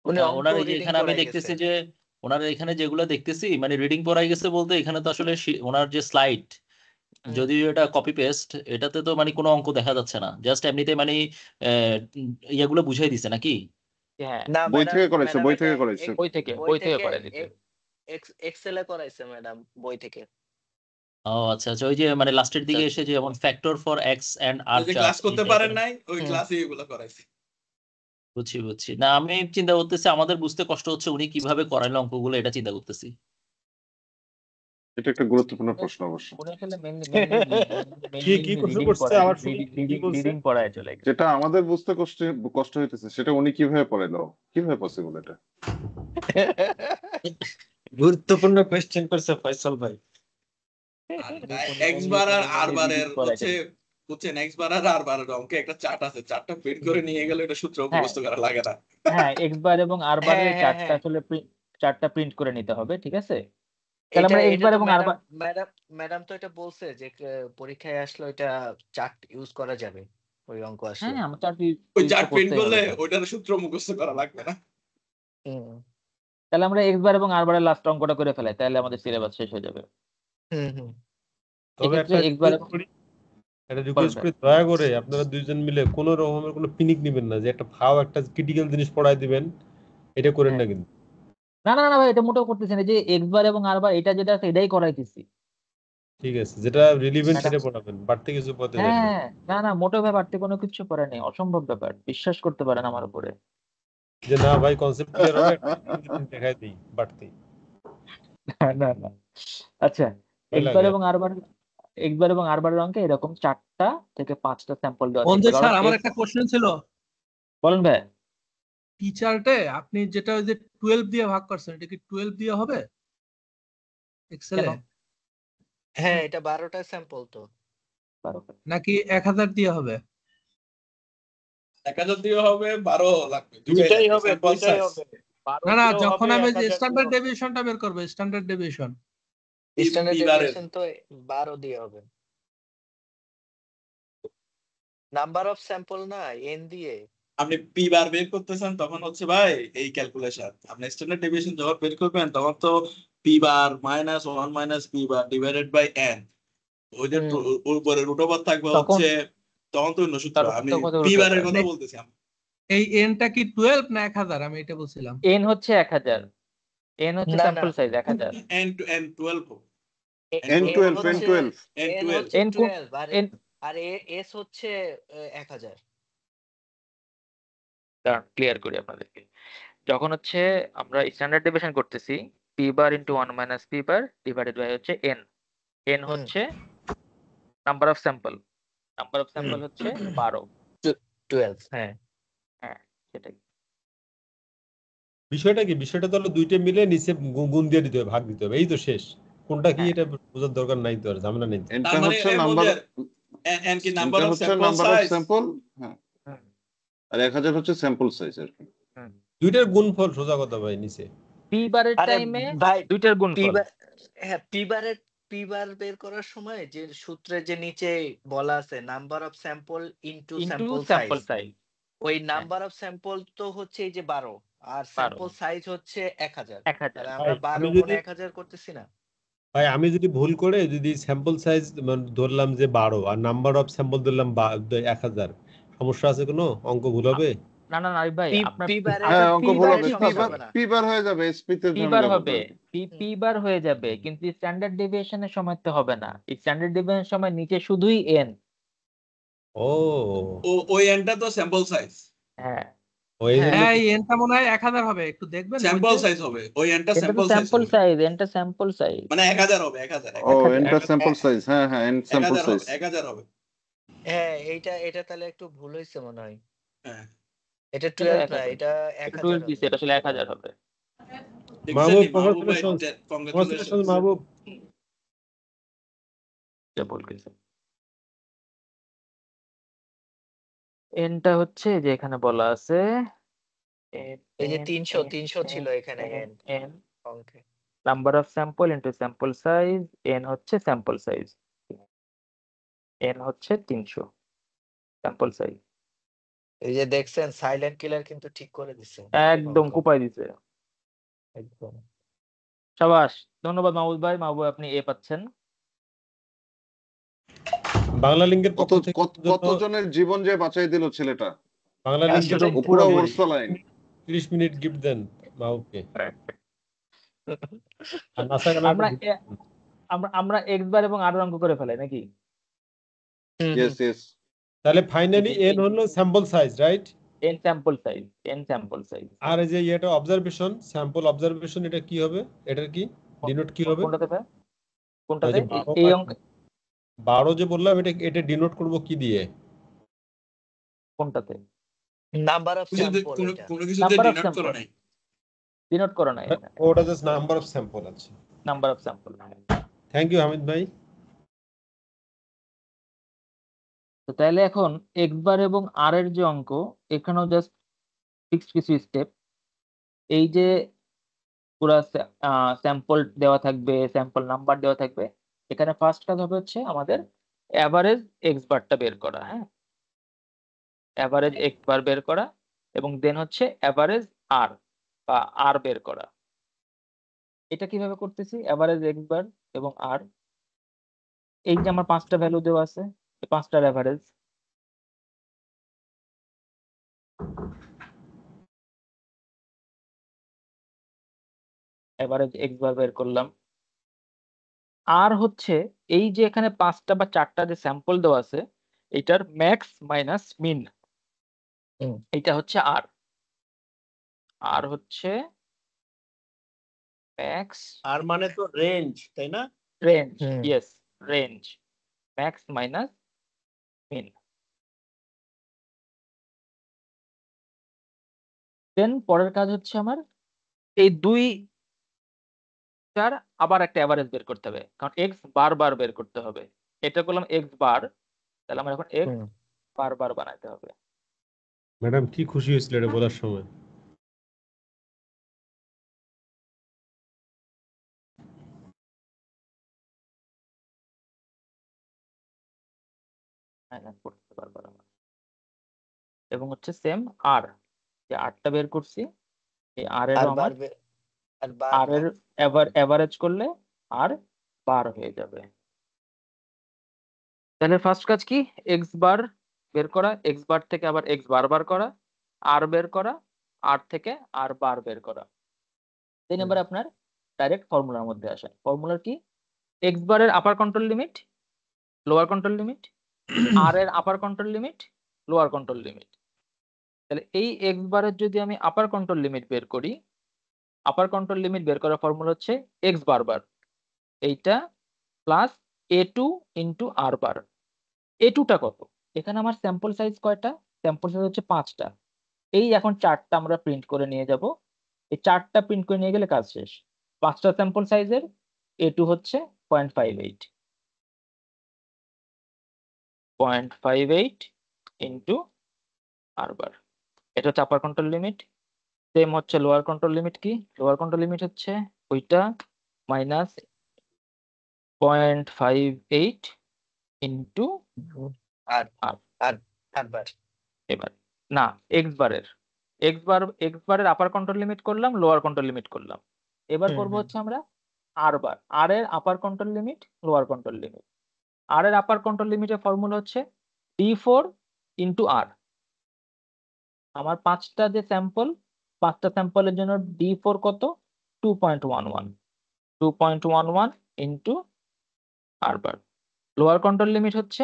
উনি না, অঙ্ক ওনার এই যে রিডিং এখানে আমি করাই গেছে। দেখতেছি যে ওনার এখানে যেগুলো দেখতেছি মানে রিডিং পড়াই গেছে বলতে এখানে তো আসলে ওনার যে স্লাইড, যদি এটা কপি পেস্ট, এটাতে তো মানে কোনো অঙ্ক দেখা যাচ্ছে না, জাস্ট এমনিতে মানে ইয়েগুলো বুঝাই দিছে নাকি? হ্যাঁ, না বই ম্যাডাম, থেকে করাইছে, ম্যাডাম বই এটা থেকে করাইছে। বই থেকে করে দিতে। এক্সেলে করাইছে ম্যাডাম, বই থেকে। ও আচ্ছা আচ্ছা, ওই যে মানে লাস্টের দিকে এসে যেমন ফ্যাক্টর ফর এক্স এন্ড আর যদি ক্লাস করতে পারেন নাই ওই ক্লাসে এগুলো করাইছি। বুঝছি না, আমি চিন্তা করতেছি আমাদের বুঝতে কষ্ট হচ্ছে উনি কিভাবে করাইলো অঙ্কগুলো, এটা চিন্তা করতেছি। এটা একটা গুরুত্বপূর্ণ প্রশ্ন অবশ্য। উনি আসলে কি প্রশ্ন করছে আবার শুনি, কি বলছে? রিডিং পড়ায় চলে গেছে। যেটা আমাদের বুঝতে কষ্ট হইতেছে সেটা উনি কিভাবে পড়াইলো, কিভাবে পসিবল এটা? গুরুত্বপূর্ণ কোয়েশ্চেন করছে ফয়সাল ভাই। এক্স বার আর আর বারের হচ্ছে বুঝছেন, এক্স বার আর আর বারের অঙ্কে একটা চার্ট আছে, চার্টটা প্রিন্ট করে নিয়ে গেলে এটা সূত্র মুখস্থ করা লাগে না। হ্যাঁ, এক্স বার এবং আর বারের হ্যাঁ, হ্যাঁ, চার্টটা হ্যাঁ। আসলে চার্টটা প্রিন্ট করে নিতে হবে, ঠিক আছে? তাহলে আমরা এক্স বার এবং আর বার, ম্যাডাম তো এটা বলছে যে পরীক্ষায় আসলে এটা চার্ট ইউজ করা যাবে ওই অঙ্ক আসলে। হ্যাঁ, আমরা চার্ট ওই চার্ট প্রিন্ট করলে ওইটার সূত্র মুখস্থ করা লাগবে না। তাহলে আমরা এক্স বার এবং আর বারের লাস্ট অঙ্কটা করে ফেলাই, তাহলে আমাদের সিলেবাস শেষ হয়ে যাবে। তবে একটা রিকোয়েস্ট করি, দয়া করে আপনারা দুইজন মিলে কোন রকমের কোনো পিনিক নেবেন না, যে একটা ফাও একটা ক্রিটিক্যাল জিনিস পড়াই দিবেন, এটা করেন না কিন্তু। না না না ভাই, এটা মোটেও করতেছেন, এই যে এক্স বার এবং আর বার এটা যেটা আছে এটাই করাইতেছি। ঠিক আছে, যেটা রিলিভেন্ট সেটা পড়াবেন, বাড়তি কিছু পড়তে যাবেন না। হ্যাঁ, না না, মোটেও ভাই বাড়তি কোনো কিছু পড়ে নেই, অসম্ভব ব্যাপার, বিশ্বাস করতে পারেন আমার উপরে। যে না ভাই কনসেপ্ট ক্লিয়ার হবে, দেখাই দিই বাড়তি। না না, আচ্ছা, এক্স বার এবং আর বারের অঙ্কে এরকম 4টা থেকে 5টা স্যাম্পল দেওয়া মঞ্জু থাকবে। স্যার, আমার একটা কোশ্চেন ছিল। বলেন ভাই। টি চার্টে আপনি যেটা ওই যে 12 দিয়ে ভাগ করছেন, এটা কি 12 দিয়ে হবে এক্সেলে? হ্যাঁ, এটা 12টা স্যাম্পল তো। নাকি 1000 দিয়ে হবে? 1000 দিয়ে হবে, 12 লাগবে, দুইটাই হবে, দুইটাই হবে। না, যখন আমি যে স্ট্যান্ডার্ড ডেভিয়েশনটা বের করব, স্ট্যান্ডার্ড ডেভিয়েশন তো 12 দিয়ে হবে। নাম্বার অফ স্যাম্পল না, এন দিয়ে। আপনি পি বার বের করতেছেন তখন হচ্ছে ভাই এই ক্যালকুলেশন, আপনি স্ট্যান্ডার্ড ডেভিয়েশন যখন বের করবেন তখন তো P bar minus 1 minus P bar divided by N, ওই যে উপরে রুট ওভার থাকবে হচ্ছে, তখন তো অন্য সূত্র। আমি পি বারের কথা বলতেছি। এই এনটা কি 12 না 1000? আমি এটা বলছিলাম। এন হচ্ছে 1000, এন হচ্ছে sample size 1000, N to N 12 N 12 আর এস হচ্ছে 1000। ক্লিয়ার করি আপনাদেরকে, যখন হচ্ছে আমরা স্ট্যান্ডার্ড ডেভিয়েশন করতেছি, P bar into 1 minus P bar divided by হচ্ছে এন, এন হচ্ছে number of sample, number of sample হচ্ছে 12। হ্যাঁ হ্যাঁ, সেটাই বিষয়টা কি, বিষয়টা তো হলো দুইটা মিলে নিচে গুণ দিয়ে দিতে হবে, ভাগ দিতে হবে, এই তো শেষ। কোনটা কি এটা বোঝার দরকার নাই তো, আর ঝামেলা নেই। এনটা হচ্ছে নাম্বার, এন কি নাম্বার অফ স্যাম্পল, হ্যাঁ, আর 1000 হচ্ছে স্যাম্পল সাইজ আর কি। দুইটার গুণফল, সোজা কথা ভাই, নিচে পি বারের টাইমে দুইটার গুণফল। হ্যাঁ, পি বার বের করার সময় যে সূত্রে যে নিচে বলা আছে number of sample into sample size, ওই নাম্বার অফ স্যাম্পল তো হচ্ছে এই যে 12, আর স্যাম্পল সাইজ হচ্ছে 1000। তাহলে আমরা 12 গুণ 1000 করতেছি না ভাই? আমি যদি ভুল করে যদি স্যাম্পল সাইজ ধরলাম যে 12 আর নাম্বার অফ স্যাম্পল ধরলাম 1000, সমস্যা আছে কোনো? অঙ্ক ভুল হবে? না না না আরিফ ভাই, পি আপনার পি বারে হ্যাঁ পি অঙ্ক ভুল বারে হবে, পি সমস্যা বার হবে না। পি বার হয়ে যাবে, এসপি তে পি বার ঝামেলা হবে, করতে হবে। পি বার হয়ে যাবে, কিন্তু স্ট্যান্ডার্ড ডেভিয়েশনের সময় তো হবে না। স্ট্যান্ডার্ড ডেভিয়েশনের সময় নিচে শুধুই এন। ও ওই এনটা তো স্যাম্পল সাইজ, হ্যাঁ ওই হ্যাঁ জন্য হ্যাঁ এই এনটা মনে হয় 1000 হবে, একটু দেখবেন ওই স্যাম্পল যে সাইজ হবে, ওই এনটা এটা তো স্যাম্পল সাইজ স্যাম্পল হবে, সাইজ, এনটা স্যাম্পল সাইজ মানে 1000 হবে, 1000 ও 1000 এনটা এক- স্যাম্পল এক- সাইজ, হ্যাঁ হ্যাঁ এন স্যাম্পল 1000 সাইজ। হবে, 1000 হবে। হ্যাঁ এটা তাহলে একটু ভুল হয়েছে মনে হয়। হ্যাঁ এটা এটা 12 না, 1000, এটা এটা 1000 12 দিছে, হবে। এটা আসলে 1000 হবে। মাহবুব, এক্স্যাক্টলি মাহবুব ভাই, কংগ্রাচুলেশনস কংগ্রাচুলেশনস। মাহবুব। এটা ভুল গেছে। এনটা হচ্ছে যে এখানে বলা আছে এন এই যে এন 300 এন 300 এন ছিল এখানে এন এন এন অঙ্কে। Number of sample into sample size, N হচ্ছে স্যাম্পল সাইজ, এন হচ্ছে 300 স্যাম্পল সাইজ। এই যে দেখছেন সাইলেন্ট কিলার কিন্তু ঠিক করে দিছে একদম অঙ্ক কুপাই দিছে। একদম। সাবাস, ধন্যবাদ মাহবুব ভাই। মাহবুব আপনি এ পাচ্ছেন। বাংলা লিঙ্কের কত পক্ষ থেকে কতজনের জীবন যে বাঁচাই দিল ছেলেটা, বাংলা লিঙ্কের আসলে পক্ষ পুরো থেকে ওরসা লাইন। 30 মিনিট গিফট দেন মাহবুবকে। আর নাসা গানের আমরা একটা এ- আমরা আমরা এক্স বার এবং আর অঙ্ক করে ফেলাই নাকি? Yes yes. তাহলে ফাইনালি এন হলো sample size, right? N sample size, N sample size. আর এই যে এটা অবজারভেশন, স্যাম্পল অবজারভেশন, এটা কি হবে? এটার কি ডিনোট কি হবে? কোনটাতে ভাই? ওই কোনটাতে? যে 12 এই অঙ্ক 12 যে বললাম, এটা ডিনোট করব কি দিয়ে? কোনটাতে? নাম্বার অফ স্যাম্পল এটা। কোনো কিছু নাম্বার অফ ডিনোট স্যাম্পল, করা নাই। ডিনোট করা নাই। ওটা জাস্ট নাম্বার অফ স্যাম্পল আছে। Number of sample. Thank you Hamid ভাই। তো তাহলে এখন এক্স বার এবং আর এর যে অঙ্ক, এখানেও জাস্ট ফিক্সড কিছু স্টেপ। এই যে পুরা স্যাম্পল দেওয়া থাকবে, স্যাম্পল নাম্বার দেওয়া থাকবে। এখানে ফার্স্ট কাজ হবে হচ্ছে আমাদের অ্যাভারেজ এক্স বারটা বের করা। হ্যাঁ, অ্যাভারেজ এক্স বার বের করা, এবং দেন হচ্ছে অ্যাভারেজ আর বা আর বের করা। এটা কিভাবে করতেছি? অ্যাভারেজ এক্স বার এবং আর, এই যে আমার 5টা ভ্যালু দেওয়া আছে, এই 5টার অ্যাভারেজ। অ্যাভারেজ এক্স বার বের করলাম। আর হচ্ছে এই যে এখানে 5টা বা 4টা যে স্যাম্পল দেওয়া আছে, এটার ম্যাক্স মাইনাস মিন, এটা হচ্ছে আর। আর হচ্ছে ম্যাক্স, আর মানে তো রেঞ্জ, তাই না? Range, yes range, max minus min. Then পরের কাজ হচ্ছে আমার এই 2টার আবার একটা অ্যাভারেজ বের করতে হবে, কারণ এক্স বার বের করতে হবে। এটা করলাম এক্স বার, তাহলে আমার এখন এক্স বার বানাইতে হবে। ম্যাডাম কি খুশি হয়েছিল এটা বলার সময়? মাইনাস করতে বার আমার, এবং হচ্ছে সেম আর, যে আরটা বের করছি, এই আর এর আর আমার বার আর বার আর এর অ্যাভারেজ করলে আর বার হয়ে যাবে। তাহলে ফার্স্ট কাজ কি? এক্স বার বের করা, এক্স বার থেকে আবার এক্স বার করা, আর বের করা, আর থেকে আর বার বের করা। দেন এবার আপনার ডাইরেক্ট ফর্মুলার মধ্যে আসেন। ফর্মুলার কি? এক্স বারের upper control limit, lower control limit, R এর upper control limit, lower control limit. তাহলে এই এক্স বারের যদি আমি আপার কন্ট্রোল লিমিট বের করি, আপার কন্ট্রোল লিমিট বের করার ফর্মুলা হচ্ছে এক্স বার এইটা প্লাস a2 ইন্টু আর বার। a2টা কত? এখানে আমার স্যাম্পল সাইজ কয়টা? স্যাম্পল সাইজ হচ্ছে 5টা। এই এখন 4টা আমরা প্রিন্ট করে নিয়ে যাব। এই 4টা প্রিন্ট করে নিয়ে গেলে কাজ শেষ। 5টা স্যাম্পল সাইজের a2 হচ্ছে 0.58, 0.58 ইন্টু আর বার। এটা হচ্ছে আপার কন্ট্রোল লিমিট। সেম হচ্ছে লোয়ার কন্ট্রোল লিমিট। কি লোয়ার কন্ট্রোল লিমিট? হচ্ছে ওইটা মাইনাস 0.58 ইন্টু আর আর। আর বার। এবার না, এক্স বারের আপার কন্ট্রোল লিমিট করলাম, লোয়ার কন্ট্রোল লিমিট করলাম। এবার করবো হচ্ছে আমরা আর বার, আর এর upper control limit, lower control limit. R এর আপার কন্ট্রোল লিমিটের ফর্মুলা হচ্ছে d4 ইন্টু আর। আমার 5টা যে স্যাম্পল, 5টা স্যাম্পলের জন্য D4 কত? 2.11 2.11 ইন্টু আর বার। লোয়ার কন্ট্রোল লিমিট হচ্ছে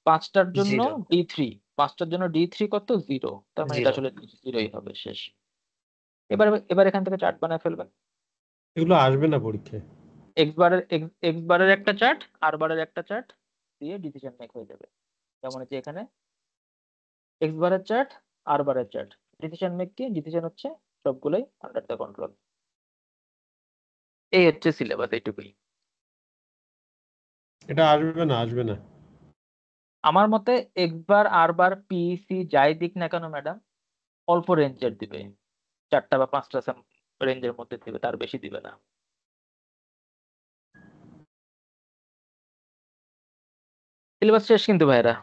5টার জন্য 0 D3, 5টার জন্য D3 কত? 0। তার মানে এটা 0 আসলে 0ই হবে, শেষ। এবার এখান থেকে চার্ট বানায় ফেলবেন। এগুলো আসবে না পরীক্ষায়। এক্স বারের একটা চার্ট, আর বারের একটা চার্ট দিয়ে ডিসিশন মেক হয়ে যাবে। যেমন হচ্ছে এখানে এক্স বারের চার্ট, আর বারের চার্ট, ডিসিশন মেক কি? ডিসিশন হচ্ছে সবগুলোই আন্ডার দ্য কন্ট্রোল। এই হচ্ছে সিলেবাস, এইটুকুই। এটা আসবে না। আমার মতে এক্স বার, আর বার, পিসি যাই দিক না কেন ম্যাডাম, অল্প রেঞ্জের দিবে, 4টা বা 5টা রেঞ্জের মধ্যে দিবে, তার বেশি দিবে না। সিলেবাস শেষ কিন্তু ভাইরা।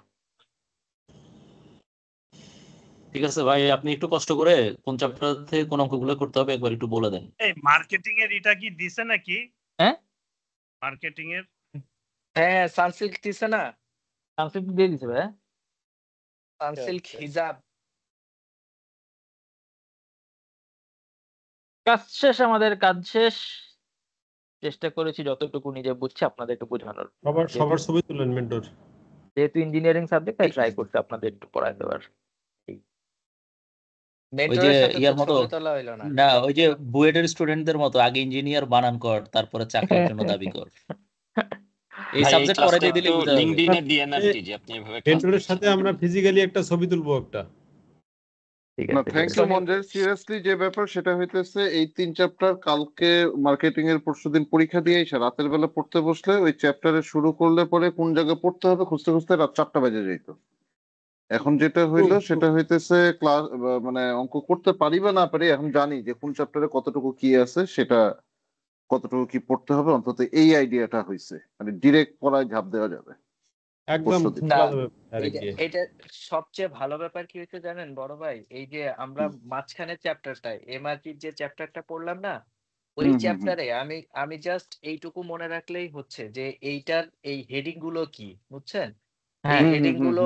ঠিক আছে ভাই, আপনি একটু কষ্ট করে কোন চ্যাপ্টার থেকে কোন অঙ্কগুলো করতে হবে একবার একটু বলে দেন। এই মার্কেটিং এর এটা কি দিছে নাকি? হ্যাঁ, মার্কেটিং এর হ্যাঁ সানসিল্ক দিছে না, সানসিল্ক দিয়ে দিছে ভাই। সানসিল্ক হিজাব। কাজ শেষ, আমাদের কাজ শেষ। চেষ্টা করেছি যতটুকু নিজে বুঝছি আপনাদের একটু বোঝানোর। সবার ছবি তুলেন মেন্টর। যেহেতু ইঞ্জিনিয়ারিং সাবজেক্ট, তাই ট্রাই করছি আপনাদের একটু পড়ায় দেওয়ার। ওই যে মেন্টরের সাথে তো ইয়ার মতো ছবি তোলা হইলো না। না, ওই যে বুয়েটের স্টুডেন্টদের মতো আগে ইঞ্জিনিয়ার বানান কর, তারপরে চাকরির জন্য দাবি কর। এই ভাই এই সাবজেক্ট ক্লাসটা পড়াই দিয়ে দিলে একটু বুঝা যাবে। লিঙ্কডইনে দিয়েন আর কি, যে আপনি এভাবে ক্লাস মেন্টরের করছেন। সাথে আমরা ফিজিক্যালি একটা ছবি তুলবো একটা। ঠিক না আছে, থ্যাংক ইউ মঞ্জের। সিরিয়াসলি যে ব্যাপার সেটা হইতেছে এই 3 চ্যাপ্টার কালকে মার্কেটিং এর পরশুদিন পরীক্ষা দিয়ে এসে রাতের বেলা পড়তে বসলে ওই চ্যাপ্টারে শুরু করলে পরে কোন জায়গায় পড়তে হবে খুঁজতে খুঁজতে রাত 4টা বেজে যেত। এখন যেটা হইলো সেটা হইতেছে ক্লাস মানে অঙ্ক করতে পারি বা না পারি, এখন জানি যে কোন চ্যাপ্টারে কতটুকু কি আছে, সেটা কতটুকু কি পড়তে হবে, অন্তত এই আইডিয়াটা হইছে, মানে ডিরেক্ট পড়ায় ঝাঁপ দেওয়া যাবে একদম পরশুদিন। না ডাইরেক্ট এটা গিয়ে। এটা সবচেয়ে ভালো ব্যাপার কি হয়েছে জানেন বড় ভাই, এই যে আমরা মাঝখানের চ্যাপ্টারটায় এমআরপির যে চ্যাপ্টারটা পড়লাম না, ওই চ্যাপ্টারে আমি জাস্ট এইটুকু মনে রাখলেই হচ্ছে যে এইটার এই হেডিং গুলো কি, বুঝছেন? এই হেডিং গুলো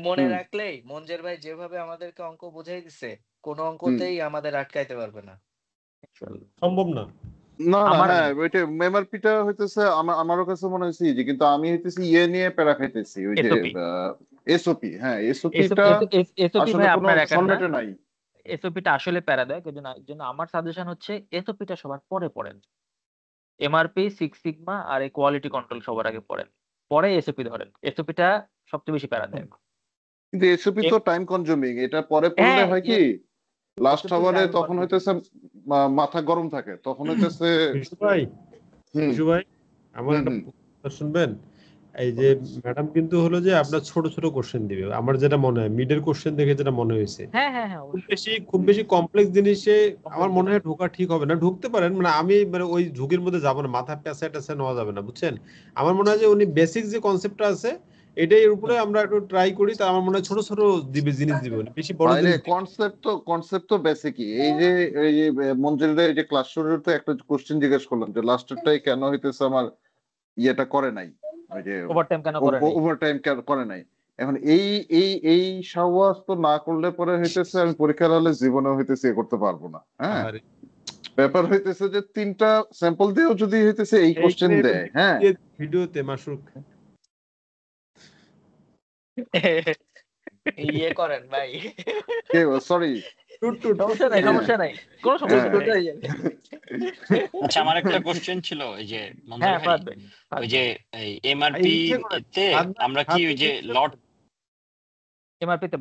মনে রাখলেই মঞ্জের ভাই যেভাবে আমাদেরকে অঙ্ক বোঝাই দিছে, কোনো অঙ্কতেই আমাদের আটকাইতে পারবে না। সম্ভব না। না না আমার হ্যাঁ ওইটা এমআরপিটা হইতেছে আমারও কাছে মনে হয়েছে যে, কিন্তু আমি হইতেছি ইয়ে নিয়ে প্যারা খাইতেছি ওই যে এসওপি। এসওপি। হ্যাঁ এসওপিটা এসওপি আসলে ভাই কোনো আপনার একার না, ফরম্যাটে নাই। এসওপিটা আসলে প্যারা দেয়, এই জন্য আমার সাজেশন হচ্ছে এসওপিটা সবার পরে পড়েন। এমআরপি, সিক্স সিগমা আর এই কোয়ালিটি কন্ট্রোল সবার আগে পড়েন, পরে এসওপি ধরেন। এসওপিটা সবচেয়ে বেশি প্যারা দেয়। কিন্তু এসওপি তো টাইম কনজিউমিং, এটা পরে পড়লে হ্যাঁ, হয় কি লাস্ট এসওপি আওয়ারে টাইম তখন হইতেছে মাথা গরম থাকে, তখন হইতেছে বিশু ভাই আমার একটা কথা শুনবেন। এই যে ম্যাডাম কিন্তু হলো যে আপনার ছোট ছোট কোশ্চেন দিবে, আমার যেটা মনে হয় মিডের কোশ্চেন দেখে যেটা মনে হয়েছে, হ্যাঁ হ্যাঁ হ্যাঁ, খুব বেশি কমপ্লেক্স জিনিসে আমার মনে হয় ঢোকা ঠিক হবে না। ঢুকতে পারেন, মানে আমি মানে ওই ঝুঁকির মধ্যে যাবো না, মাথা পেঁচা টেঁচা নেওয়া যাবে না, বুঝছেন? আমার মনে হয় যে উনি বেসিক যে কনসেপ্টটা আছে এটাই উপরে আমরা একটু ট্রাই করি, তা আমার মনে হয় ছোট ছোট দিবে জিনিস দিবে, বেশি বড় জিনিস। কনসেপ্ট তো বেসিকই। এই যে মঞ্জুরের এই যে ক্লাস শুরুতে একটা কোশ্চেন জিজ্ঞেস করলাম যে লাস্টেরটাই কেন হইতেছে আমার ইয়েটা করে নাই, ওই যে ওভারটাইম কেন করে নাই, ওভারটাইম কেন করে নাই। এখন এই সাহস তো না করলে পরে হইতেছে আমি পরীক্ষার হলে জীবনে হইতেছে এ করতে পারবো না। হ্যাঁ ব্যাপার হইতেছে যে 3টা স্যাম্পল দিয়েও যদি হইতেছে এই কোশ্চেন দেয়, হ্যাঁ ভিডিওতে মাসুক ইয়ে করেন ভাই, সরি সমস্যা নাই, সমস্যা নাই, কোনো সমস্যা নাই। আচ্ছা আমার একটা কোশ্চেন ছিল, ওই যে মঞ্জুর ভাই, ওই যে এমআরপি তে আমরা কি ওই যে লট এমআরপি তে